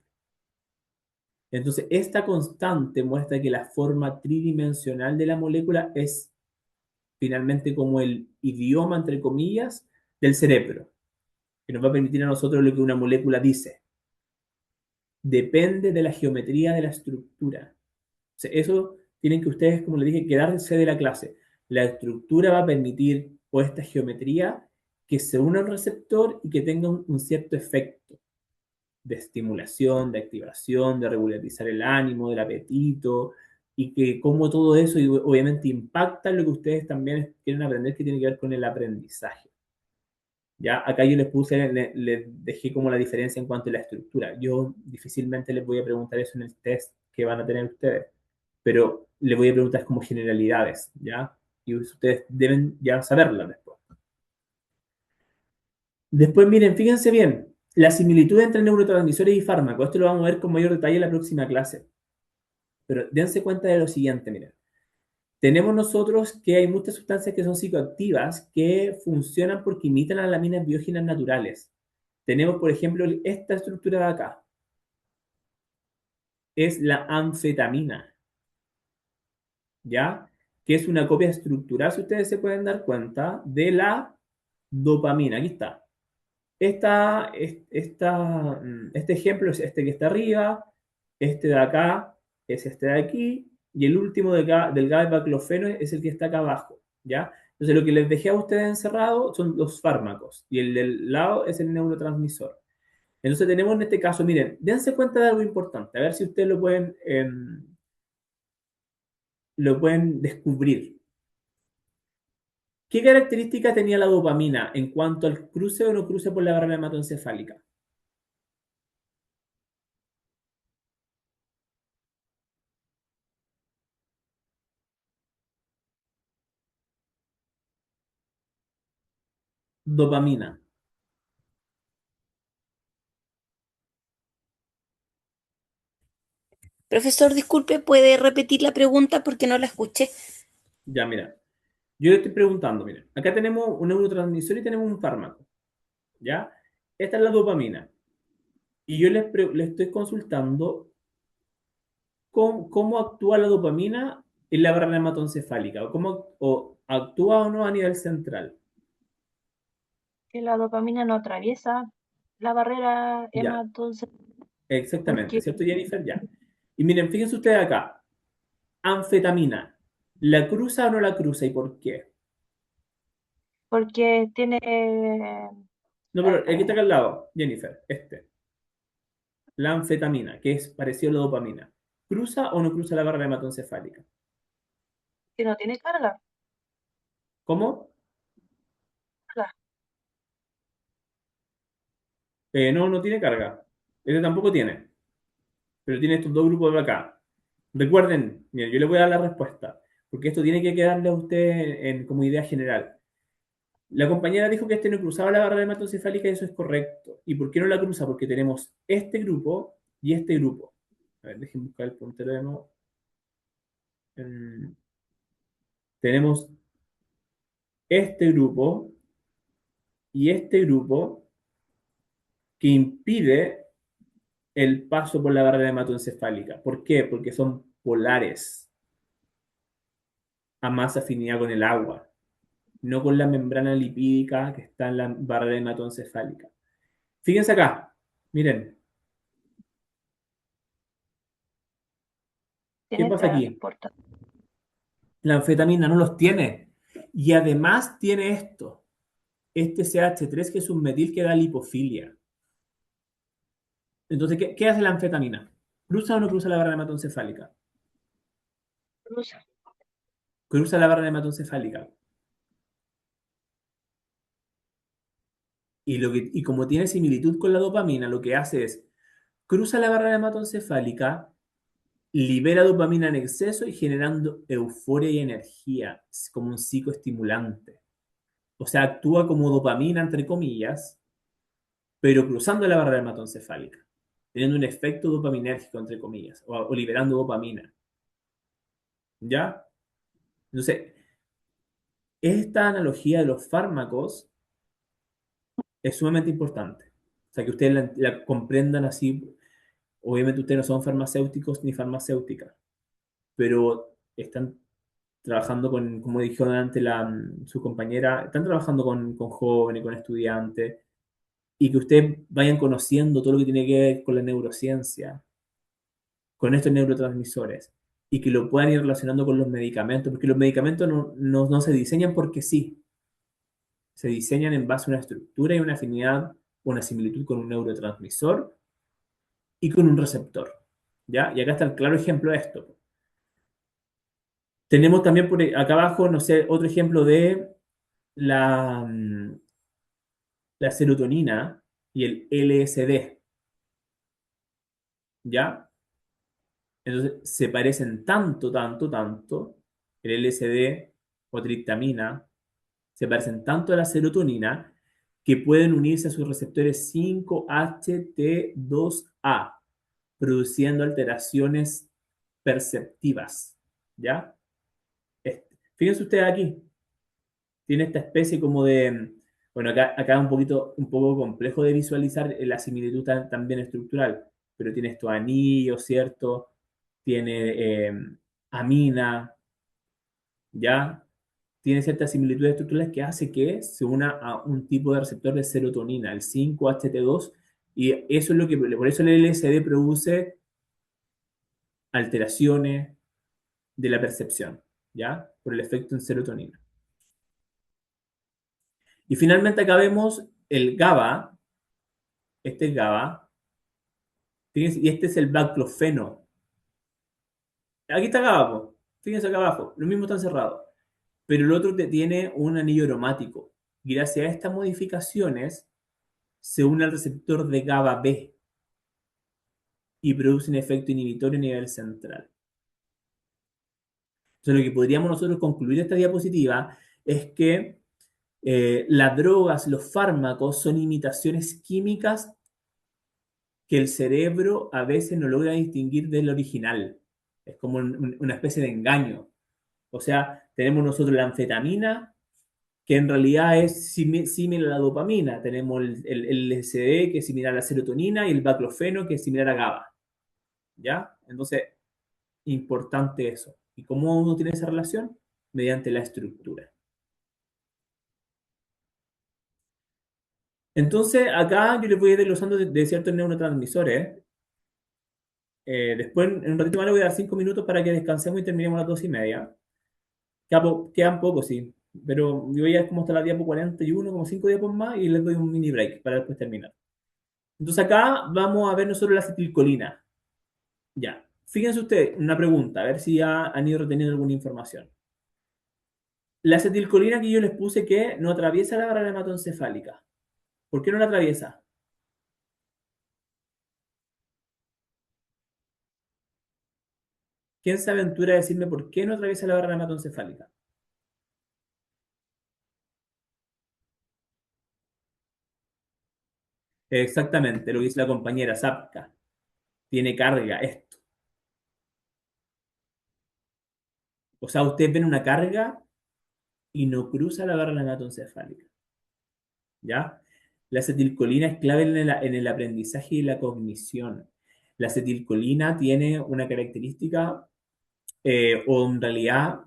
Speaker 1: Entonces, esta constante muestra que la forma tridimensional de la molécula es finalmente como el idioma, entre comillas, del cerebro, que nos va a permitir a nosotros lo que una molécula dice. Depende de la geometría de la estructura. O sea, eso tienen que ustedes, como les dije, quedarse de la clase. La estructura va a permitir, o esta geometría, que se una al receptor y que tenga un cierto efecto de estimulación, de activación, de regularizar el ánimo, del apetito, y que como todo eso obviamente impacta en lo que ustedes también quieren aprender, que tiene que ver con el aprendizaje. Ya, acá yo les puse, les dejé como la diferencia en cuanto a la estructura. Yo difícilmente les voy a preguntar eso en el test que van a tener ustedes, pero les voy a preguntar como generalidades, ¿ya? Y ustedes deben ya saberlas después. Después, miren, fíjense bien, la similitud entre neurotransmisores y fármacos, esto lo vamos a ver con mayor detalle en la próxima clase. Pero dense cuenta de lo siguiente, miren. Tenemos nosotros que hay muchas sustancias que son psicoactivas que funcionan porque imitan a las aminas biógenas naturales. Tenemos, por ejemplo, esta estructura de acá. Es la anfetamina, ¿ya? Que es una copia estructural, si ustedes se pueden dar cuenta, de la dopamina. Aquí está. Este ejemplo es este que está arriba, este de acá es este de aquí, y el último del GABA-baclofeno es el que está acá abajo, ¿ya? Entonces, lo que les dejé a ustedes encerrado son los fármacos, y el del lado es el neurotransmisor. Entonces, tenemos en este caso, miren, dense cuenta de algo importante, a ver si ustedes lo pueden descubrir. ¿Qué característica tenía la dopamina en cuanto al cruce o no cruce por la barrera hematoencefálica? Dopamina.
Speaker 4: Profesor, disculpe, ¿puede repetir la pregunta porque no la escuché?
Speaker 1: Ya, mira. Yo le estoy preguntando, mira. Acá tenemos un neurotransmisor y tenemos un fármaco. ¿Ya? Esta es la dopamina. Y yo les estoy consultando cómo actúa la dopamina en la barrera hematoencefálica. O actúa o no a nivel central.
Speaker 2: Que la dopamina no atraviesa la barrera
Speaker 1: Ya.
Speaker 2: hematoencefálica
Speaker 1: Exactamente.
Speaker 2: porque,
Speaker 1: ¿Cierto, Jennifer? Ya. Y miren, fíjense ustedes acá. Anfetamina. ¿La cruza o no la cruza y por qué?
Speaker 2: porque tiene
Speaker 1: No, pero aquí está acá al lado, Jennifer. La anfetamina, que es parecido a la dopamina. ¿Cruza o no cruza la barrera hematoencefálica?
Speaker 2: que no tiene carga.
Speaker 1: ¿Cómo?
Speaker 2: Carga.
Speaker 1: No, no tiene carga. Este tampoco tiene. Pero tiene estos dos grupos de acá. Recuerden, miren, yo les voy a dar la respuesta, porque esto tiene que quedarle a usted como idea general. La compañera dijo que este no cruzaba la barrera hematoencefálica y eso es correcto. ¿Y por qué no la cruza? Porque tenemos este grupo y este grupo. A ver, déjenme buscar el puntero de nuevo. Tenemos este grupo y este grupo que impide el paso por la barrera hematoencefálica. ¿Por qué? Porque son polares a más afinidad con el agua, no con la membrana lipídica que está en la barrera hematoencefálica. Fíjense acá, miren, ¿qué
Speaker 2: Tiene
Speaker 1: pasa aquí?
Speaker 2: transporte.
Speaker 1: La anfetamina no los tiene. Y además tiene esto, este CH3 que es un metil que da lipofilia. Entonces, ¿qué hace la anfetamina? ¿Cruza o no cruza la barrera hematoencefálica?
Speaker 2: Cruza.
Speaker 1: Cruza la barrera hematoencefálica. Y como tiene similitud con la dopamina, lo que hace es cruza la barrera hematoencefálica, libera dopamina en exceso y generando euforia y energía, es como un psicoestimulante. O sea, actúa como dopamina, entre comillas, pero cruzando la barrera hematoencefálica, teniendo un efecto dopaminérgico, entre comillas, o liberando dopamina. ¿Ya? Entonces, esta analogía de los fármacos es sumamente importante. O sea, que ustedes la comprendan así. Obviamente ustedes no son farmacéuticos ni farmacéuticas, pero están trabajando con, como dijo antes su compañera, están trabajando con jóvenes, con estudiantes, y que ustedes vayan conociendo todo lo que tiene que ver con la neurociencia, con estos neurotransmisores, y que lo puedan ir relacionando con los medicamentos, porque los medicamentos no se diseñan porque sí, se diseñan en base a una estructura y una afinidad, una similitud con un neurotransmisor y con un receptor. ¿Ya? Y acá está el claro ejemplo de esto. Tenemos también por acá abajo, no sé, otro ejemplo de la, la serotonina y el LSD, ¿ya? Entonces se parecen tanto, el LSD o triptamina, se parecen tanto a la serotonina que pueden unirse a sus receptores 5-HT2A, produciendo alteraciones perceptivas, ¿ya? Fíjense ustedes aquí, tiene esta especie como de, bueno, acá es un poco complejo de visualizar la similitud también estructural, pero tiene estos anillos, ¿cierto? Tiene amina, ¿ya? Tiene ciertas similitudes estructurales que hace que se una a un tipo de receptor de serotonina, el 5-HT2, y eso es lo que, por eso el LSD produce alteraciones de la percepción, ¿ya? Por el efecto en serotonina. Y finalmente acá vemos el GABA, este es GABA, fíjense, y este es el baclofeno. Aquí está GABA, po. Fíjense acá abajo, lo mismo está cerrado, pero el otro tiene un anillo aromático. Gracias a estas modificaciones se une al receptor de GABA B y produce un efecto inhibitorio a nivel central. Entonces, lo que podríamos nosotros concluir de esta diapositiva es que las drogas, los fármacos son imitaciones químicas que el cerebro a veces no logra distinguir del original. Es como una especie de engaño. O sea, tenemos nosotros la anfetamina, que en realidad es similar a la dopamina. Tenemos el LSD, que es similar a la serotonina, y el baclofeno, que es similar a GABA. ¿Ya? Entonces, importante eso. ¿Y cómo uno tiene esa relación? Mediante la estructura. Entonces, acá yo les voy a ir desglosando de ciertos neurotransmisores. Después, en un ratito más, le voy a dar 5 minutos para que descansemos y terminemos a las 2:30. Quedan pocos, sí. Pero yo ya es como hasta la diapo 41, como 5 diapos más, y les doy un mini break para después terminar. Entonces, acá vamos a ver nosotros la acetilcolina. Ya. Fíjense ustedes, una pregunta, a ver si ya han ido reteniendo alguna información. La acetilcolina que yo les puse que no atraviesa la barrera hematoencefálica. ¿Por qué no la atraviesa? ¿Quién se aventura a decirme por qué no atraviesa la barrera hematoencefálica? Exactamente, lo que dice la compañera Zapka. Tiene carga esto. O sea, ustedes ven una carga y no cruza la barrera hematoencefálica. ¿Ya? La acetilcolina es clave en el aprendizaje y la cognición. La acetilcolina tiene una característica, o en realidad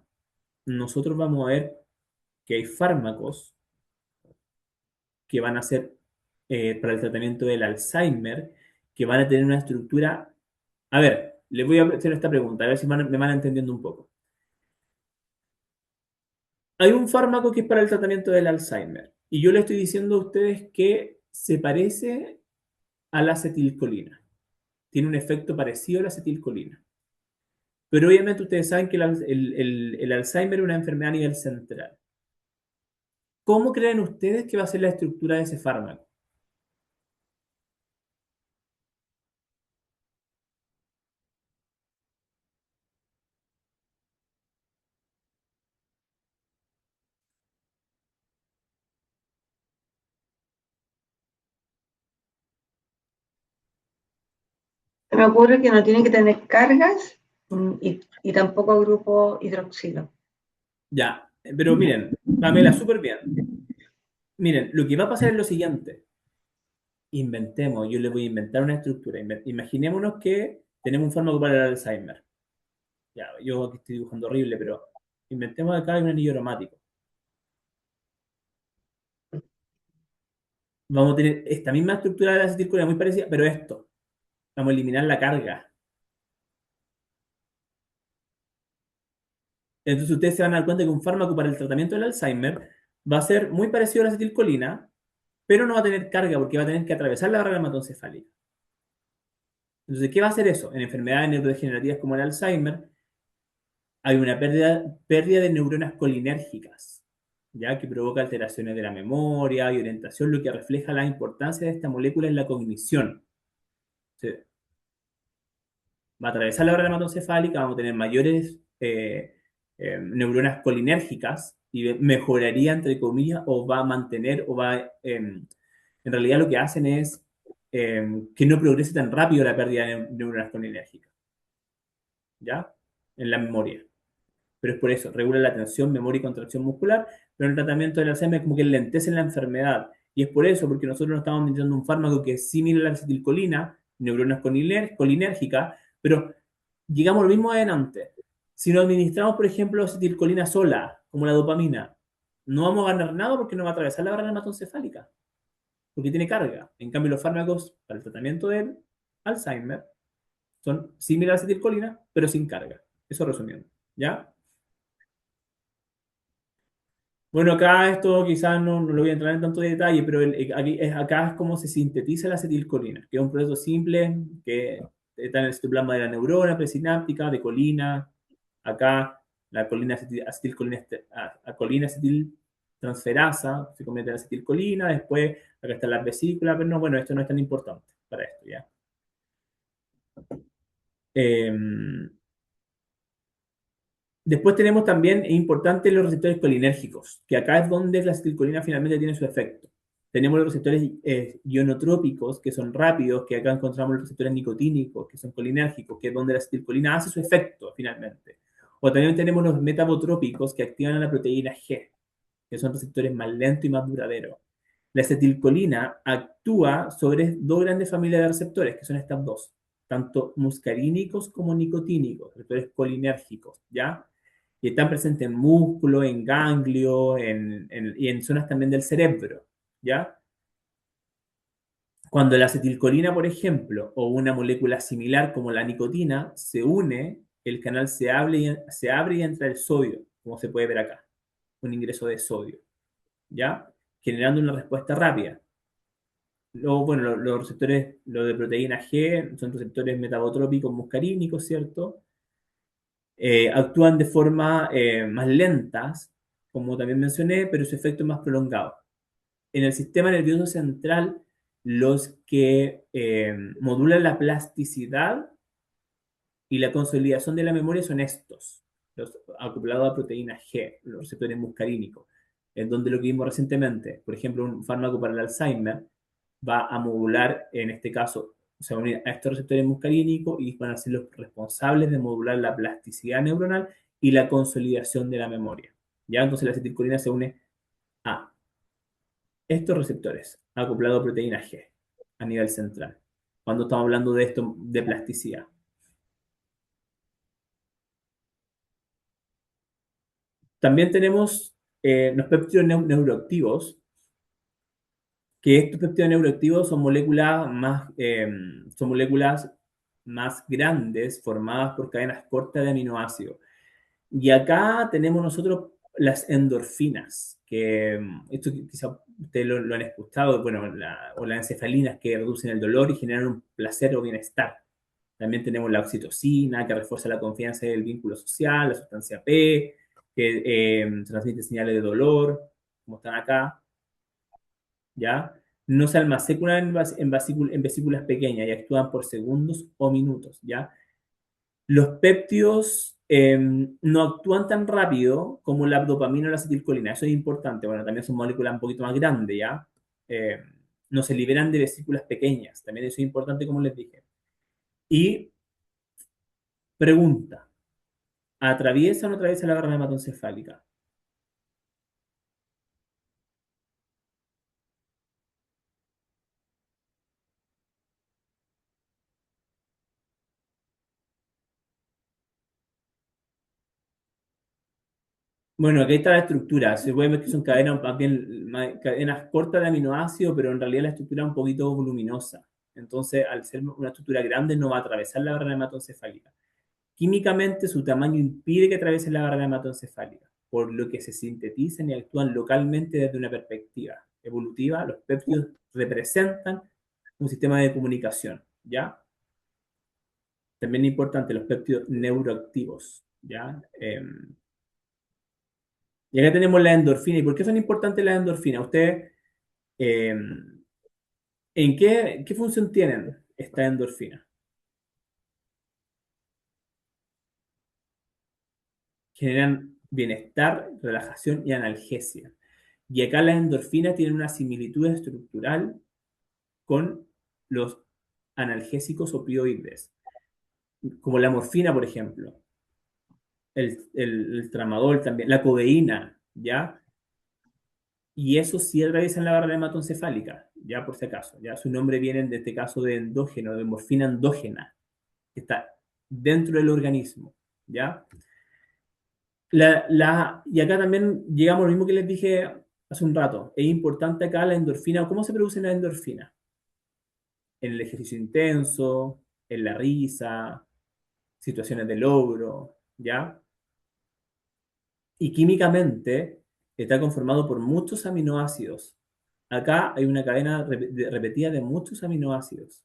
Speaker 1: nosotros vamos a ver que hay fármacos que van a ser para el tratamiento del Alzheimer, que van a tener una estructura. A ver, les voy a hacer esta pregunta, a ver si me van entendiendo un poco. Hay un fármaco que es para el tratamiento del Alzheimer, y yo le estoy diciendo a ustedes que se parece a la acetilcolina. Tiene un efecto parecido a la acetilcolina. Pero obviamente ustedes saben que el Alzheimer es una enfermedad a nivel central. ¿Cómo creen ustedes que va a ser la estructura de ese fármaco?
Speaker 5: Se me ocurre que no tiene que tener cargas y tampoco grupo hidroxilo.
Speaker 1: Ya, pero miren, Pamela, súper bien. Miren, lo que va a pasar es lo siguiente. Inventemos, yo les voy a inventar una estructura. Imaginémonos que tenemos un fármaco para el Alzheimer. Ya, yo aquí estoy dibujando horrible, pero inventemos acá un anillo aromático. Vamos a tener esta misma estructura de la acetilcolina muy parecida, pero esto. Vamos a eliminar la carga. Entonces ustedes se van a dar cuenta que un fármaco para el tratamiento del Alzheimer va a ser muy parecido a la acetilcolina, pero no va a tener carga porque va a tener que atravesar la barrera hematoencefálica. Entonces, ¿qué va a hacer eso? En enfermedades neurodegenerativas como el Alzheimer, hay una pérdida de neuronas colinérgicas, ya que provoca alteraciones de la memoria y orientación, lo que refleja la importancia de esta molécula en la cognición. Sí. Va a atravesar la barrera hematoencefálica, vamos a tener mayores neuronas colinérgicas y mejoraría, entre comillas, o va a mantener, o va, en realidad lo que hacen es que no progrese tan rápido la pérdida de neuronas colinérgicas, ¿ya? En la memoria. Pero es por eso, regula la tensión, memoria y contracción muscular, pero en el tratamiento del Alzheimer es como que lentece la enfermedad. Y es por eso, porque nosotros no estamos metiendo un fármaco que es similar a la acetilcolina, neuronas colinérgicas, pero llegamos a lo mismo adelante. Si nos administramos, por ejemplo, acetilcolina sola, como la dopamina, no vamos a ganar nada porque no va a atravesar la barrera hematoencefálica, porque tiene carga. En cambio, los fármacos para el tratamiento del Alzheimer son similares a la acetilcolina, pero sin carga. Eso resumiendo, ¿ya? Bueno, acá esto quizás no lo voy a entrar en tanto detalle, pero acá es como se sintetiza la acetilcolina, que es un proceso simple que está en el citoplasma de la neurona presináptica, de colina. Acá la colina acetiltransferasa se convierte en acetilcolina, después acá está la vesícula, pero no, bueno, esto no es tan importante para esto, ¿ya? Después tenemos también, es importante, los receptores colinérgicos, que acá es donde la acetilcolina finalmente tiene su efecto. Tenemos los receptores ionotrópicos, que son rápidos, que acá encontramos los receptores nicotínicos, que son colinérgicos, que es donde la acetilcolina hace su efecto finalmente. O también tenemos los metabotrópicos, que activan a la proteína G, que son receptores más lentos y más duraderos. La acetilcolina actúa sobre dos grandes familias de receptores, que son estas dos, tanto muscarínicos como nicotínicos, receptores colinérgicos, ¿ya? Y están presentes en músculo, en ganglio, y en zonas también del cerebro, ¿ya? Cuando la acetilcolina, por ejemplo, o una molécula similar como la nicotina, se une, el canal se abre y entra el sodio, como se puede ver acá, un ingreso de sodio, ¿ya? Generando una respuesta rápida. Bueno, los receptores, los de proteína G, son receptores metabotrópicos muscarínicos, ¿cierto? Actúan de forma más lentas, como también mencioné, pero su efecto es más prolongado. En el sistema nervioso central, los que modulan la plasticidad y la consolidación de la memoria son estos, los acoplados a proteína G, los receptores muscarínicos, en donde lo que vimos recientemente, por ejemplo, un fármaco para el Alzheimer, va a modular, en este caso, se va a unir a estos receptores muscarínicos y van a ser los responsables de modular la plasticidad neuronal y la consolidación de la memoria. ¿ya? Entonces la acetilcolina se une a estos receptores, acoplado a proteína G, a nivel central, cuando estamos hablando de esto, de plasticidad. También tenemos los péptidos neuroactivos, que estos péptidos neuroactivos son moléculas más grandes formadas por cadenas cortas de aminoácidos. Y acá tenemos nosotros las endorfinas, que esto quizá ustedes lo han escuchado, bueno, o las encefalinas que reducen el dolor y generan un placer o bienestar. También tenemos la oxitocina, que refuerza la confianza y el vínculo social, la sustancia P, que transmite señales de dolor, como están acá, ¿ya? No se almacenan en vesículas pequeñas y actúan por segundos o minutos, ¿ya? Los péptidos no actúan tan rápido como la dopamina o la acetilcolina. Eso es importante. Bueno, también son moléculas un poquito más grandes, ¿ya? Eh, no se liberan de vesículas pequeñas. También eso es importante, como les dije. Y pregunta, ¿atraviesa o no atraviesa la barrera hematoencefálica? Bueno, aquí está la estructura. Se puede ver que son cadenas, más bien, cadenas cortas de aminoácidos, pero en realidad la estructura es un poquito voluminosa. Entonces, al ser una estructura grande, no va a atravesar la barrera hematoencefálica. Químicamente, su tamaño impide que atraviese la barrera hematoencefálica, por lo que se sintetizan y actúan localmente desde una perspectiva evolutiva. Los péptidos representan un sistema de comunicación, ¿ya? También es importante los péptidos neuroactivos, ¿ya? Y acá tenemos la endorfina. ¿Y por qué son importantes las endorfinas? ¿Ustedes eh, en qué función tienen esta endorfina? Generan bienestar, relajación y analgesia. Y acá las endorfinas tienen una similitud estructural con los analgésicos opioides, como la morfina, por ejemplo, el tramadol también, la codeína, ¿ya? Y eso sí atraviesan la barrera hematoencefálica, ya por si acaso. Ya su nombre viene de este caso de endógeno, de morfina endógena, que está dentro del organismo, ¿ya? Y acá también llegamos a lo mismo que les dije hace un rato. Es importante acá la endorfina. ¿Cómo se produce la endorfina? En el ejercicio intenso, en la risa, situaciones de logro, ¿ya? Y químicamente está conformado por muchos aminoácidos. Acá hay una cadena repetida de muchos aminoácidos.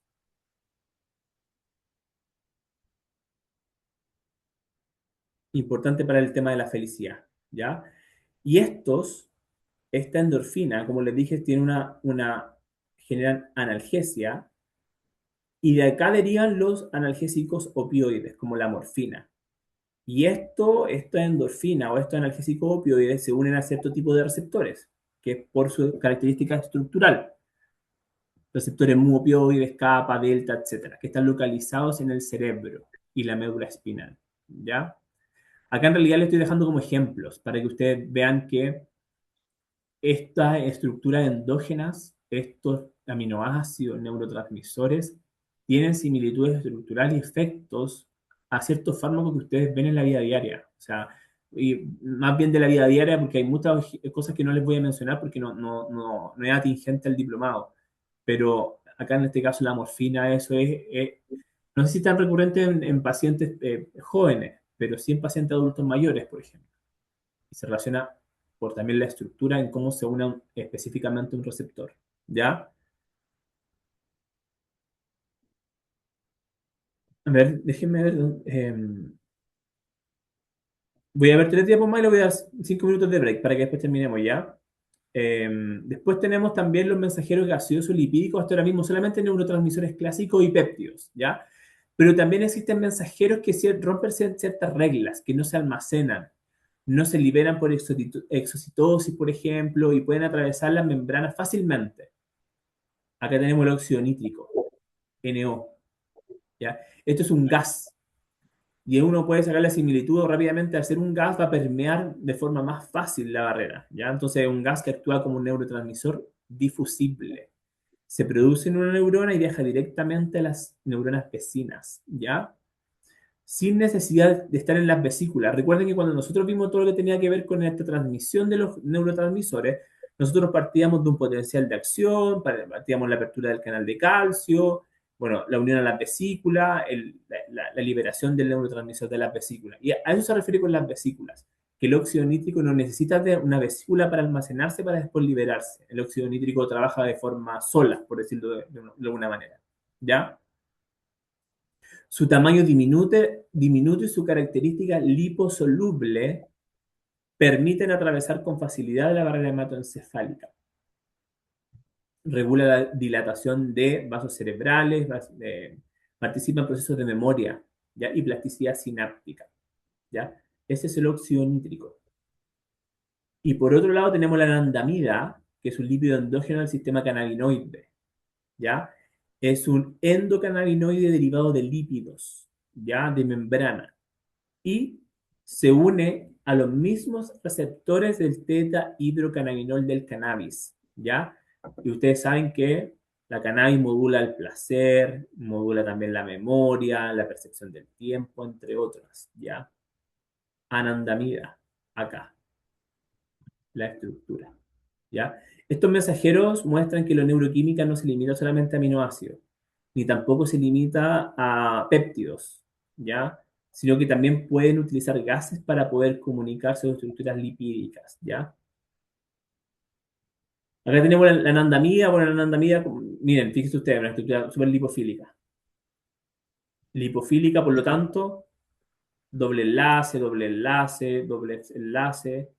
Speaker 1: Importante para el tema de la felicidad, ¿ya? Y esta endorfina, como les dije, tiene generan analgesia, y de acá derivan los analgésicos opioides, como la morfina. Y esta endorfina o estos analgésicos opioides se unen a cierto tipo de receptores, que es por su característica estructural. Receptores mu opioides, kappa, delta, etcétera, que están localizados en el cerebro y la médula espinal, ¿ya? Acá en realidad les estoy dejando como ejemplos para que ustedes vean que estas estructuras endógenas, estos aminoácidos neurotransmisores, tienen similitudes estructurales y efectos a ciertos fármacos que ustedes ven en la vida diaria. O sea, y más bien de la vida diaria, porque hay muchas cosas que no les voy a mencionar porque no es atingente al diplomado. Pero acá en este caso la morfina, no sé si tan recurrente en pacientes jóvenes, pero sí en pacientes adultos mayores, por ejemplo. Y se relaciona por también la estructura en cómo se une específicamente un receptor. ¿Ya? A ver, déjenme ver. Voy a ver 3 diapositivas más y le voy a dar 5 minutos de break para que después terminemos ya. Después tenemos también los mensajeros gaseosos lipídicos, hasta ahora mismo solamente neurotransmisores clásicos y péptidos, ¿ya? Pero también existen mensajeros que rompen ciertas reglas, que no se almacenan, no se liberan por exocitosis, por ejemplo, y pueden atravesar las membranas fácilmente. Acá tenemos el óxido nítrico, NO, ¿ya? Esto es un gas Y uno puede sacar la similitud rápidamente. Al ser un gas va a permear de forma más fácil la barrera, ¿ya? Entonces es un gas que actúa como un neurotransmisor difusible. Se produce en una neurona y viaja directamente a las neuronas vecinas, ¿ya? Sin necesidad de estar en las vesículas. Recuerden que cuando nosotros vimos todo lo que tenía que ver con esta transmisión de los neurotransmisores, nosotros partíamos de un potencial de acción, partíamos de la apertura del canal de calcio, bueno, la unión a las vesículas, la liberación del neurotransmisor de las vesículas. Y a eso se refiere con las vesículas, que el óxido nítrico no necesita de una vesícula para almacenarse para después liberarse. El óxido nítrico trabaja de forma sola, por decirlo de alguna manera, ¿ya? Su tamaño diminuto y su característica liposoluble permiten atravesar con facilidad la barrera hematoencefálica. Regula la dilatación de vasos cerebrales, participa en procesos de memoria, ¿ya? Y plasticidad sináptica, ¿ya? Ese es el óxido nítrico. Y por otro lado tenemos la anandamida, que es un lípido endógeno del sistema cannabinoide, ¿ya? Es un endocannabinoide derivado de lípidos, ¿ya? De membrana. Y se une a los mismos receptores del teta-hidrocannabinol del cannabis, ¿ya? Y ustedes saben que la cannabis modula el placer, modula también la memoria, la percepción del tiempo, entre otras, ¿ya? Anandamida, acá, la estructura, ¿ya? Estos mensajeros muestran que la neuroquímica no se limita solamente a aminoácidos, ni tampoco se limita a péptidos, ¿ya? Sino que también pueden utilizar gases para poder comunicarse con estructuras lipídicas, ¿ya? Acá tenemos la anandamida, bueno, la anandamida, miren, fíjense ustedes, una estructura súper lipofílica. Lipofílica, por lo tanto, doble enlace, doble enlace, doble enlace.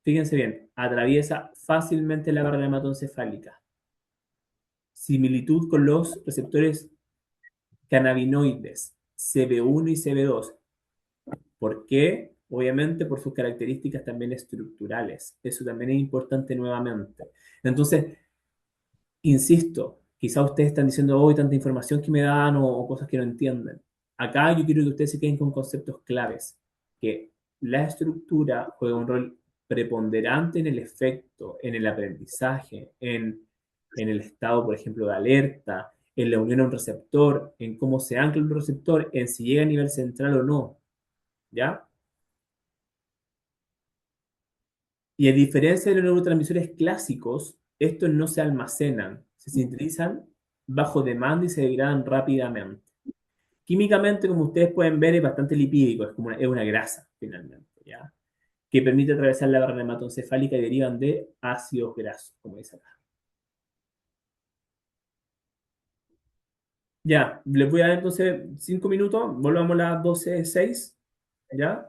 Speaker 1: Fíjense bien, atraviesa fácilmente la barrera hematoencefálica. Similitud con los receptores cannabinoides, CB1 y CB2. ¿Por qué? Obviamente por sus características también estructurales. Eso también es importante nuevamente. Entonces, insisto, quizá ustedes están diciendo hoy tanta información que me dan o cosas que no entienden. Acá yo quiero que ustedes se queden con conceptos claves, que la estructura juega un rol preponderante en el efecto, en el aprendizaje, en el estado, por ejemplo, de alerta, en la unión a un receptor, en cómo se ancla un receptor, en si llega a nivel central o no, ¿ya? Y a diferencia de los neurotransmisores clásicos, estos no se almacenan, se sintetizan bajo demanda y se degradan rápidamente. Químicamente, como ustedes pueden ver, es bastante lipídico, es una grasa, finalmente, ¿ya? Que permite atravesar la barrera hematoencefálica y derivan de ácidos grasos, como dice acá. Ya, les voy a dar entonces 5 minutos, volvamos a las 12:06, ¿ya?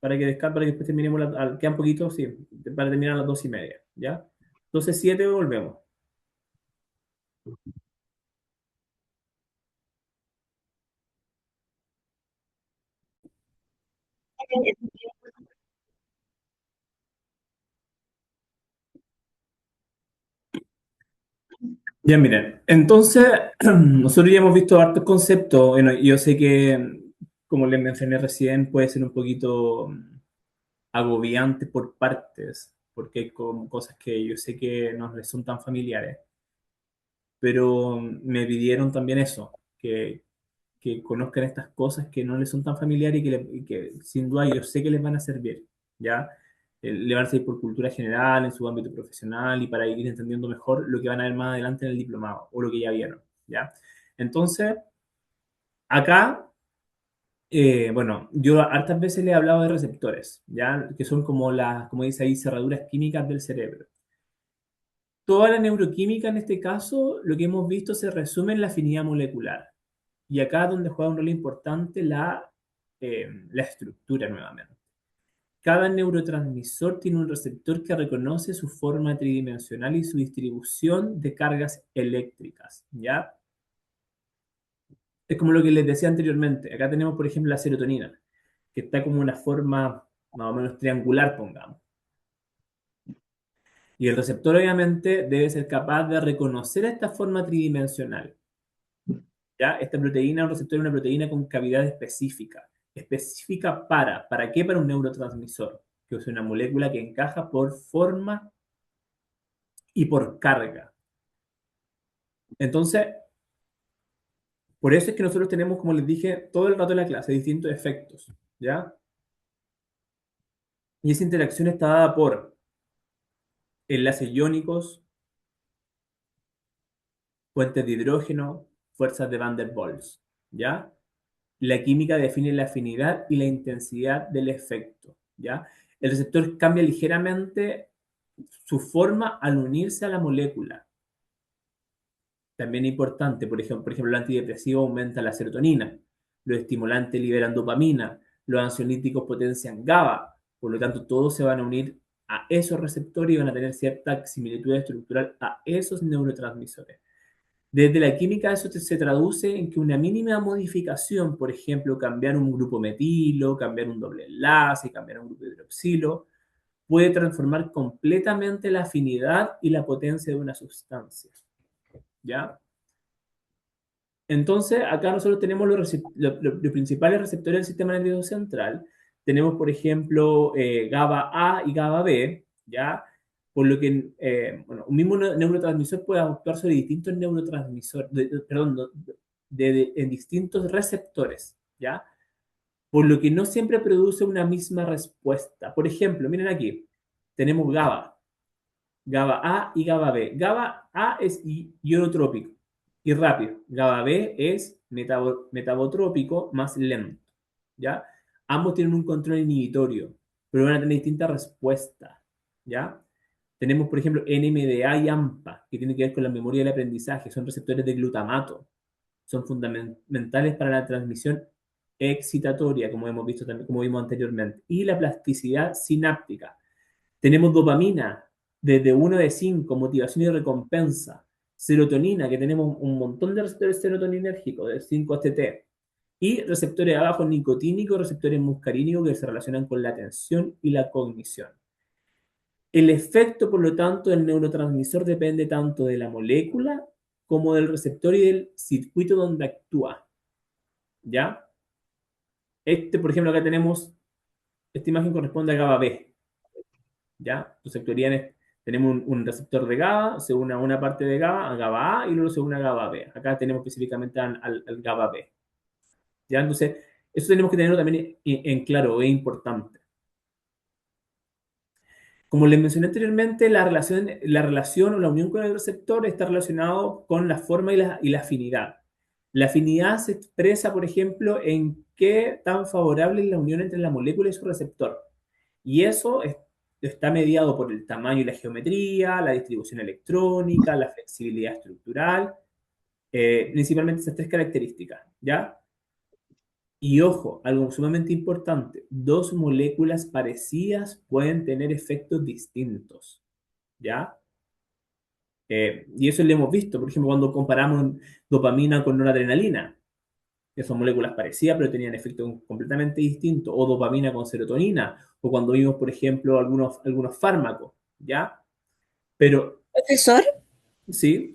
Speaker 1: Para que después terminemos, quedan poquito, sí, para terminar a las 2:30, ¿ya? 12:07 volvemos. Ya, miren, entonces nosotros ya hemos visto hartos conceptos. Bueno, yo sé que, como les mencioné recién, puede ser un poquito agobiante por partes, porque hay cosas que yo sé que no les son tan familiares, pero me pidieron también eso, que conozcan estas cosas que no les son tan familiares y que sin duda yo sé que les van a servir, ¿ya? Le van a servir por cultura general, en su ámbito profesional y para ir entendiendo mejor lo que van a ver más adelante en el diplomado o lo que ya vieron, ¿ya? Entonces, acá, bueno, yo hartas veces le he hablado de receptores, ¿ya? Que son como dice ahí, cerraduras químicas del cerebro. Toda la neuroquímica en este caso, lo que hemos visto se resume en la afinidad molecular. Y acá es donde juega un rol importante la estructura nuevamente. Cada neurotransmisor tiene un receptor que reconoce su forma tridimensional y su distribución de cargas eléctricas, ¿ya? Es como lo que les decía anteriormente. Acá tenemos, por ejemplo, la serotonina, que está como una forma más o menos triangular, pongamos. Y el receptor, obviamente, debe ser capaz de reconocer esta forma tridimensional. ¿Ya? Esta proteína, un receptor es una proteína con cavidad específica, específica ¿para qué? Para un neurotransmisor, que es una molécula que encaja por forma y por carga. Entonces, por eso es que nosotros tenemos, como les dije, todo el rato en la clase, distintos efectos, ¿ya? Y esa interacción está dada por enlaces iónicos, puentes de hidrógeno, fuerzas de Van der Waals, ¿ya? La química define la afinidad y la intensidad del efecto, ¿ya? El receptor cambia ligeramente su forma al unirse a la molécula. También es importante, por ejemplo, el antidepresivo aumenta la serotonina, los estimulantes liberan dopamina, los ansiolíticos potencian GABA, por lo tanto todos se van a unir a esos receptores y van a tener cierta similitud estructural a esos neurotransmisores. Desde la química eso se traduce en que una mínima modificación, por ejemplo, cambiar un grupo metilo, cambiar un doble enlace, cambiar un grupo hidroxilo, puede transformar completamente la afinidad y la potencia de una sustancia, ¿ya? Entonces, acá nosotros tenemos los principales receptores del sistema nervioso central. Tenemos, por ejemplo, GABA A y GABA B, ¿ya? Por lo que, bueno, un mismo neurotransmisor puede actuar sobre distintos neurotransmisores, en distintos receptores, ¿ya? Por lo que no siempre produce una misma respuesta. Por ejemplo, miren aquí, tenemos GABA, GABA A y GABA B. GABA A es ionotrópico y rápido. GABA B es metabotrópico más lento, ¿ya? Ambos tienen un control inhibitorio, pero van a tener distintas respuestas, ¿ya? Tenemos, por ejemplo, NMDA y AMPA, que tienen que ver con la memoria del aprendizaje, son receptores de glutamato, son fundamentales para la transmisión excitatoria, como hemos visto también, como vimos anteriormente, y la plasticidad sináptica. Tenemos dopamina, desde 1 de 5, motivación y recompensa. Serotonina, que tenemos un montón de receptores serotoninérgicos, de 5-HT. Y receptores abajo nicotínicos, receptores muscarínicos que se relacionan con la atención y la cognición. El efecto, por lo tanto, del neurotransmisor depende tanto de la molécula como del receptor y del circuito donde actúa, ¿ya? Por ejemplo, acá tenemos, esta imagen corresponde a GABA B, ¿ya? Entonces, tenemos un receptor de GABA, se une a una parte de GABA, a GABA A, y luego se une a GABA B. Acá tenemos específicamente al GABA B, ¿ya? Entonces, eso tenemos que tenerlo también en claro, es importante. Como les mencioné anteriormente, la relación o la unión con el receptor está relacionado con la forma y la afinidad. La afinidad se expresa, por ejemplo, en qué tan favorable es la unión entre la molécula y su receptor. Y eso está mediado por el tamaño y la geometría, la distribución electrónica, la flexibilidad estructural, principalmente esas tres características, ¿ya? Y ojo, algo sumamente importante, dos moléculas parecidas pueden tener efectos distintos, ¿ya? Y eso lo hemos visto, por ejemplo, cuando comparamos dopamina con noradrenalina, que son moléculas parecidas pero tenían efectos completamente distintos, o dopamina con serotonina, o cuando vimos, por ejemplo, algunos fármacos, ¿ya? Pero,
Speaker 4: Profesor,
Speaker 1: sí,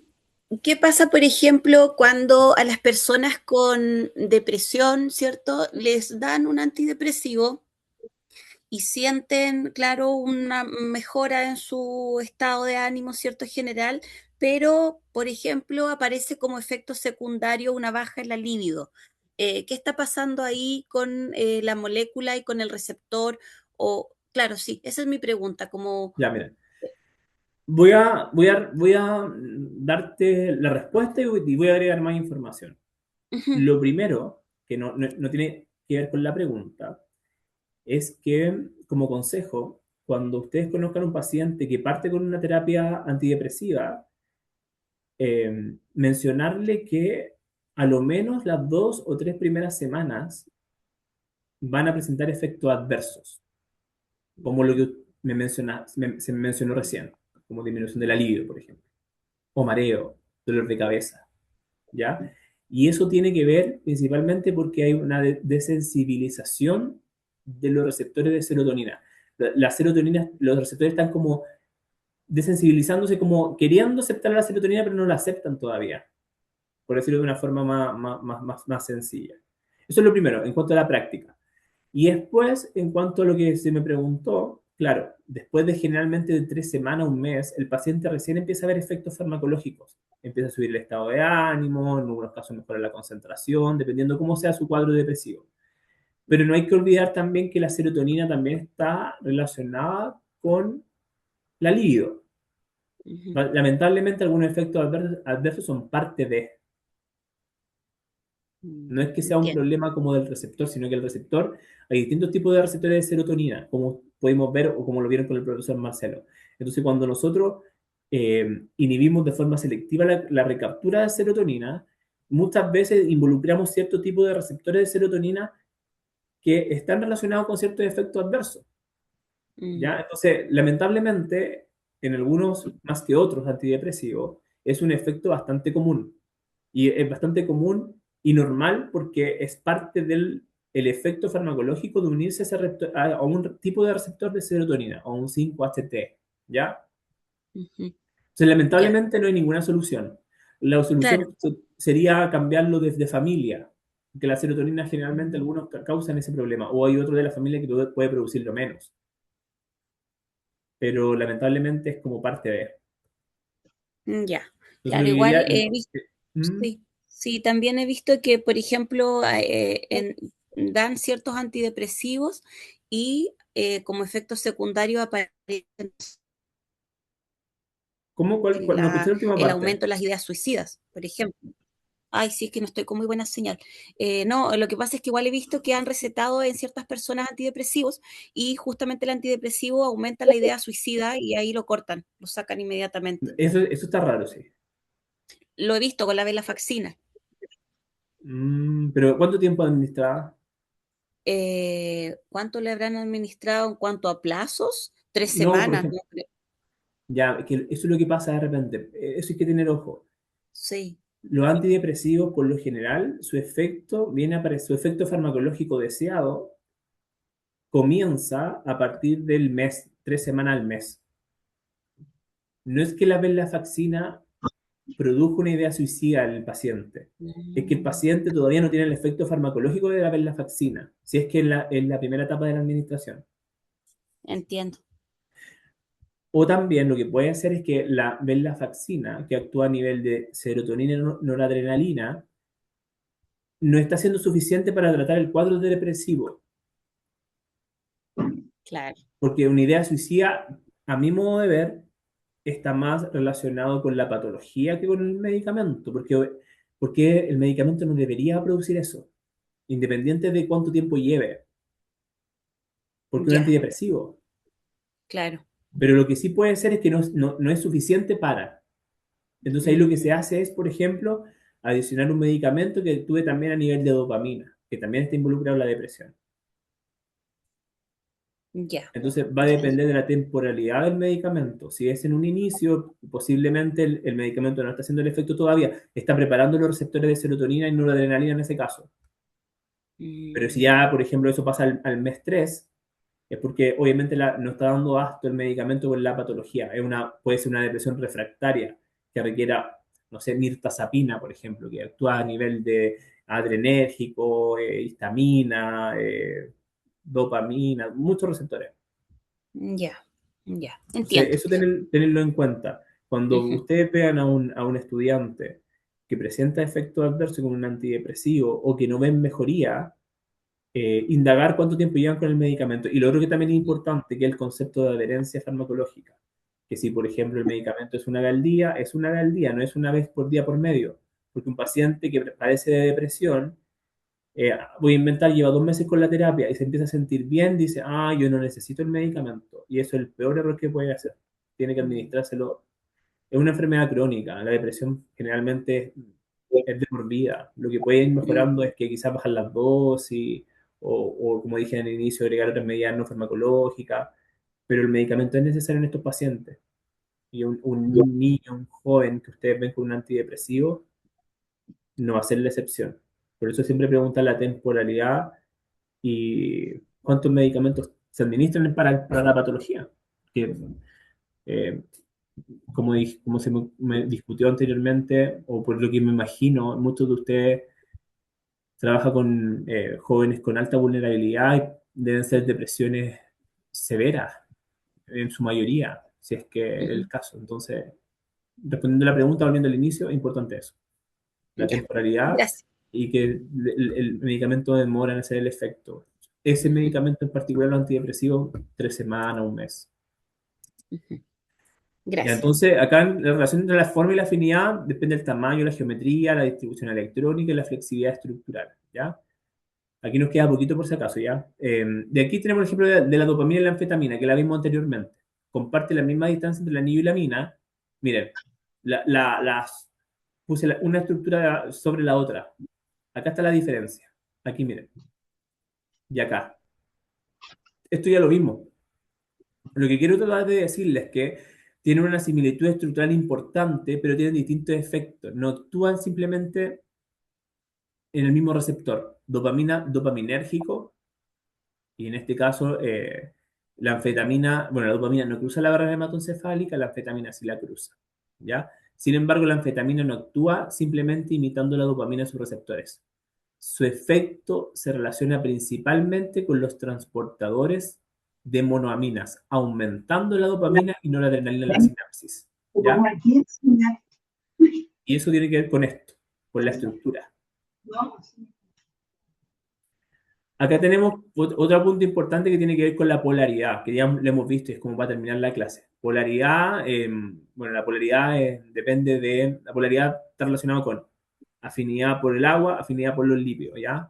Speaker 4: ¿qué pasa, por ejemplo, cuando a las personas con depresión, ¿cierto?, les dan un antidepresivo y sienten, claro, una mejora en su estado de ánimo, ¿cierto?, general, pero, por ejemplo, aparece como efecto secundario una baja en la libido? ¿Qué está pasando ahí con la molécula y con el receptor? O, claro, sí, esa es mi pregunta, como...
Speaker 1: ya, mira. Voy a darte la respuesta y voy a agregar más información. Lo primero, que no tiene que ver con la pregunta, es que, como consejo, cuando ustedes conozcan a un paciente que parte con una terapia antidepresiva, mencionarle que a lo menos las 2 o 3 primeras semanas van a presentar efectos adversos, como lo que se me mencionó recién, como disminución del alivio, por ejemplo, o mareo, dolor de cabeza, ¿ya? Y eso tiene que ver principalmente porque hay una desensibilización de los receptores de serotonina. La serotonina, los receptores están como desensibilizándose, como queriendo aceptar la serotonina, pero no la aceptan todavía, por decirlo de una forma más sencilla. Eso es lo primero, en cuanto a la práctica. Y después, en cuanto a lo que se me preguntó, claro, después de generalmente de 3 semanas, un mes, el paciente recién empieza a ver efectos farmacológicos. Empieza a subir el estado de ánimo, en algunos casos mejora la concentración, dependiendo cómo sea su cuadro depresivo. Pero no hay que olvidar también que la serotonina también está relacionada con la libido.
Speaker 4: Ujú.
Speaker 1: Lamentablemente, algunos efectos adversos son parte de. No es que sea un
Speaker 4: Entiendo.
Speaker 1: problema como del receptor, sino que el receptor, hay distintos tipos de receptores de serotonina, como pudimos ver o como lo vieron con el profesor Marcelo. Entonces, cuando nosotros inhibimos de forma selectiva la recaptura de serotonina, muchas veces involucramos cierto tipo de receptores de serotonina que están relacionados con ciertos efectos adversos.
Speaker 4: Mm,
Speaker 1: ¿Ya? Entonces, lamentablemente, en algunos más que otros antidepresivos, es un efecto bastante común. Y es bastante común y normal porque es parte del el efecto farmacológico de unirse a, a un tipo de receptor de serotonina, o un 5-HT, ¿ya?
Speaker 4: ujú.
Speaker 1: Entonces,
Speaker 4: Ya,
Speaker 1: lamentablemente no hay ninguna solución. La
Speaker 4: claro.
Speaker 1: solución sería cambiarlo desde familia, que la serotonina generalmente algunos causan ese problema, o hay otro de la familia que puede producirlo menos, pero lamentablemente es como parte de.
Speaker 4: Ya,
Speaker 1: Entonces, lo
Speaker 4: claro,
Speaker 1: que
Speaker 4: igual
Speaker 1: diría.
Speaker 4: he visto,
Speaker 1: ¿Mm?
Speaker 4: sí, sí, también he visto que, por ejemplo, dan ciertos antidepresivos y como efecto secundario aparece
Speaker 1: ¿Cómo? No escuché la última
Speaker 4: el
Speaker 1: parte.
Speaker 4: aumento de las ideas suicidas, por ejemplo. Ay, sí, es que no estoy con muy buena señal. No, lo que pasa es que igual he visto que han recetado en ciertas personas antidepresivos y justamente el antidepresivo aumenta la idea suicida y ahí lo cortan, lo sacan inmediatamente.
Speaker 1: Eso está raro, sí.
Speaker 4: Lo he visto con la venlafaxina.
Speaker 1: Pero ¿cuánto tiempo administrada?
Speaker 4: ¿Cuánto le habrán administrado en cuanto a plazos? Tres
Speaker 1: No, por
Speaker 4: semanas, ¿no?
Speaker 1: ejemplo, ya, que eso es lo que pasa de repente. Eso hay que tener ojo.
Speaker 4: Sí,
Speaker 1: Los antidepresivos, por lo general, su efecto farmacológico deseado comienza a partir del mes, 3 semanas al mes. No es que la venlafaxina produjo una idea suicida en el paciente. Es que el
Speaker 4: mm,
Speaker 1: paciente todavía no tiene el efecto farmacológico de la venlafaxina, si es que en la primera etapa de la administración.
Speaker 4: entiendo.
Speaker 1: O también lo que puede hacer es que la venlafaxina, que actúa a nivel de serotonina y noradrenalina, no está siendo suficiente para tratar el cuadro depresivo,
Speaker 4: Claro,
Speaker 1: porque una idea suicida, a mi modo de ver, está más relacionado con la patología que con el medicamento, porque el medicamento no debería producir eso, independiente de cuánto tiempo lleve, porque es un
Speaker 4: ya,
Speaker 1: antidepresivo.
Speaker 4: claro.
Speaker 1: Pero lo que sí puede ser es que no es suficiente para. Entonces ahí lo que
Speaker 4: Mm,
Speaker 1: se hace es, por ejemplo, adicionar un medicamento que actúe también a nivel de dopamina, que también está involucrado en la depresión.
Speaker 4: ya,
Speaker 1: Entonces va a
Speaker 4: ya,
Speaker 1: depender de la temporalidad del medicamento. Si es en un inicio, posiblemente el medicamento no está haciendo el efecto todavía, está preparando los receptores de serotonina y noradrenalina en ese caso. Pero si
Speaker 4: mm,
Speaker 1: ya, por ejemplo, eso pasa al mes 3, es porque obviamente no está dando abasto el medicamento con la patología. Puede ser una depresión refractaria que requiera, no sé, mirtazapina, por ejemplo, que actúa a nivel de adrenérgico, histamina, dopamina, muchos receptores.
Speaker 4: ya, ya,
Speaker 1: Entonces,
Speaker 4: entiendo.
Speaker 1: eso tenerlo en cuenta. Cuando
Speaker 4: Ujú,
Speaker 1: ustedes vean a un estudiante que presenta efectos adversos con un antidepresivo o que no ven mejoría, indagar cuánto tiempo llevan con el medicamento. Y lo otro que también es importante, que es el concepto de adherencia farmacológica. Que si, por ejemplo, el medicamento es una vez al día, es una vez al día, no es una vez por día por medio. Porque un paciente que padece de depresión, voy a inventar, lleva 2 meses con la terapia y se empieza a sentir bien, dice, yo no necesito el medicamento. Y eso es el peor error que puede hacer. Tiene que
Speaker 4: mm,
Speaker 1: administrárselo. Es una enfermedad crónica. La depresión generalmente es de por vida. Lo que puede ir mejorando
Speaker 4: mm,
Speaker 1: es que quizás bajar las dosis o, como dije en el inicio, agregar otras medidas no farmacológicas, pero el medicamento es necesario en estos pacientes. Y un niño, un joven que ustedes ven con un antidepresivo, no va a ser la excepción. Por eso siempre preguntan la temporalidad y cuántos medicamentos se administran para la patología. Que, eh, como me discutió anteriormente, o por lo que me imagino, muchos de ustedes trabajan con jóvenes con alta vulnerabilidad deben ser depresiones severas, en su mayoría, si es que es el caso. Entonces, respondiendo a la pregunta, volviendo al inicio, es importante eso. La
Speaker 4: Ya,
Speaker 1: temporalidad
Speaker 4: gracias.
Speaker 1: y que el medicamento demora en hacer el efecto. Ese medicamento en particular, los antidepresivos, 3 semanas, un mes. Ya,
Speaker 4: Gracias.
Speaker 1: entonces, acá la relación entre la forma y la afinidad depende del tamaño, la geometría, la distribución electrónica y la flexibilidad estructural. ¿Ya? Aquí nos queda poquito por si acaso, ¿ya? De aquí tenemos el ejemplo de la dopamina y la anfetamina, que la vimos anteriormente. Comparte la misma distancia entre el anillo y la mina. Miren, puse una estructura sobre la otra. Acá está la diferencia. Aquí, miren. Y acá. Esto ya lo vimos. Lo que quiero tratar de decirles es que tienen una similitud estructural importante, pero tienen distintos efectos. No actúan simplemente en el mismo receptor. Dopamina, dopaminérgico, y en este caso, la anfetamina, bueno, la dopamina no cruza la barrera hematoencefálica, la anfetamina sí la cruza, ¿ya? Sin embargo, la anfetamina no actúa simplemente imitando la dopamina en sus receptores. Su efecto se relaciona principalmente con los transportadores de monoaminas, aumentando la dopamina y no la adrenalina en la sinapsis, ¿ya? Y eso tiene que ver con esto, con la estructura. Acá tenemos otro punto importante que tiene que ver con la polaridad, que ya lo hemos visto y es como va a terminar la clase. Polaridad, bueno, la polaridad depende de, la polaridad está relacionada con afinidad por el agua, afinidad por los lípidos, ¿ya?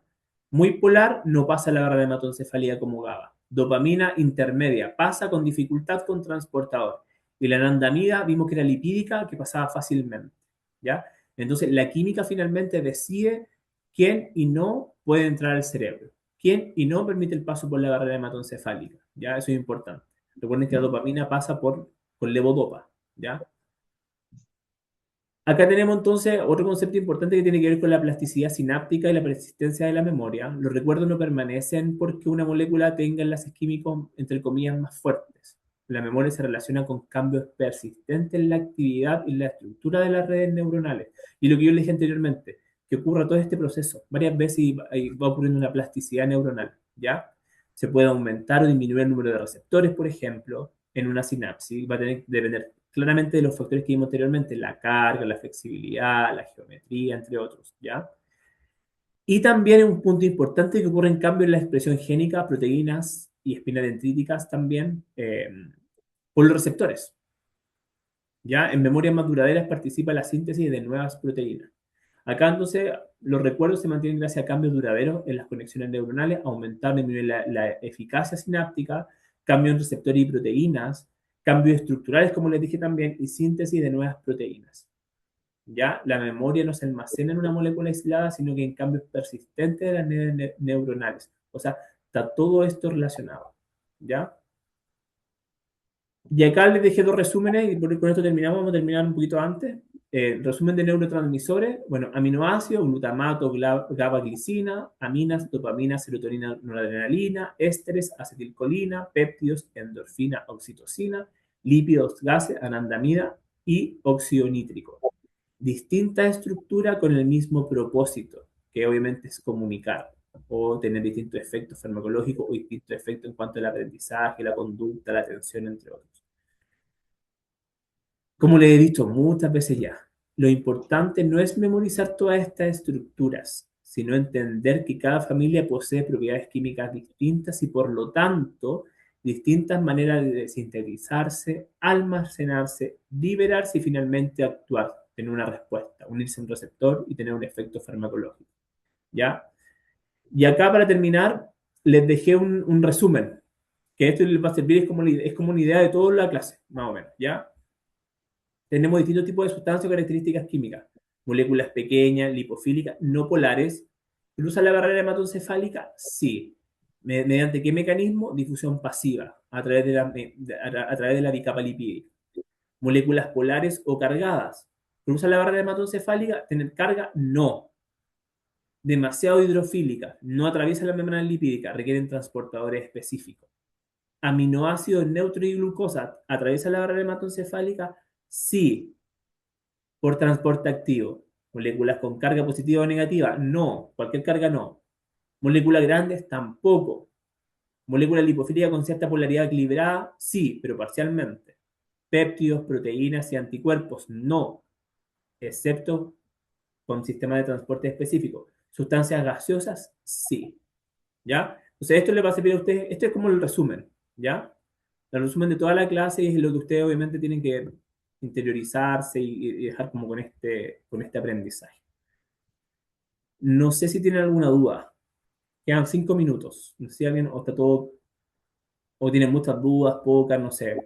Speaker 1: Muy polar, no pasa la barra de hematoencefalía como GABA. Dopamina intermedia, pasa con dificultad con transportador. Y la anandamida, vimos que era lipídica, que pasaba fácilmente, ¿ya? Entonces, la química finalmente decide quién y no puede entrar al cerebro. ¿Quién y no permite el paso por la barrera hematoencefálica? ¿Ya? Eso es importante. Recuerden que la dopamina pasa con levodopa, ¿ya? Acá tenemos entonces otro concepto importante que tiene que ver con la plasticidad sináptica y la persistencia de la memoria. Los recuerdos no permanecen porque una molécula tenga enlaces químicos, entre comillas, más fuertes. La memoria se relaciona con cambios persistentes en la actividad y la estructura de las redes neuronales. Y lo que yo les dije anteriormente, que ocurra todo este proceso varias veces y va ocurriendo una plasticidad neuronal, ¿ya? Se puede aumentar o disminuir el número de receptores, por ejemplo, en una sinapsis. Va a tener que depender claramente de los factores que vimos anteriormente, la carga, la flexibilidad, la geometría, entre otros, ¿ya? Y también un punto importante que ocurre en cambio en la expresión génica, proteínas y espinas dendríticas también, por los receptores, ¿ya? En memorias más duraderas participa la síntesis de nuevas proteínas. Acá entonces los recuerdos se mantienen gracias a cambios duraderos en las conexiones neuronales, aumentar la eficacia sináptica, cambios en receptores y proteínas, cambios estructurales, como les dije también, y síntesis de nuevas proteínas. ¿Ya? La memoria no se almacena en una molécula aislada, sino que en cambios persistentes de las redes neuronales. O sea, está todo esto relacionado. ¿Ya? Y acá les dejé dos resúmenes y con esto terminamos, vamos a terminar un poquito antes. Resumen de neurotransmisores, bueno, aminoácidos, glutamato, GABA-glicina, aminas, dopamina, serotonina, noradrenalina, ésteres, acetilcolina, péptidos, endorfina, oxitocina, lípidos, gases, anandamida y óxido nítrico. Distinta estructura con el mismo propósito, que obviamente es comunicar o tener distintos efectos farmacológicos o distintos efectos en cuanto al aprendizaje, la conducta, la atención, entre otros. Como le he dicho muchas veces ya, lo importante no es memorizar todas estas estructuras, sino entender que cada familia posee propiedades químicas distintas y por lo tanto distintas maneras de sintetizarse, almacenarse, liberarse y finalmente actuar, tener una respuesta, unirse a un receptor y tener un efecto farmacológico. ¿Ya? Y acá para terminar, les dejé un resumen, que esto les va a servir, es como una idea de toda la clase, más o menos, ¿ya? Tenemos distintos tipos de sustancias o características químicas. Moléculas pequeñas, lipofílicas, no polares. ¿Cruzan la barrera hematoencefálica? Sí. ¿Mediante qué mecanismo? Difusión pasiva, a través de la bicapa lipídica. Moléculas polares o cargadas. ¿Cruzan la barrera hematoencefálica? ¿Tener carga? No. Demasiado hidrofílicas, no atraviesan la membrana lipídica, requieren transportadores específicos. Aminoácidos neutros y glucosa, ¿atraviesan la barrera hematoencefálica? Sí, por transporte activo. Moléculas con carga positiva o negativa, no. Cualquier carga, no. Moléculas grandes, tampoco. Molécula lipofílica con cierta polaridad equilibrada, sí, pero parcialmente. Péptidos, proteínas y anticuerpos, no, excepto con sistema de transporte específico. Sustancias gaseosas, sí. ¿Ya? Entonces, esto le va a servir a ustedes, esto es como el resumen, ¿ya? El resumen de toda la clase es lo que ustedes obviamente tienen que interiorizarse y dejar como con este aprendizaje. No sé si tienen alguna duda. Quedan 5 minutos. No sé si alguien o está todo, o tienen muchas dudas, pocas, no sé.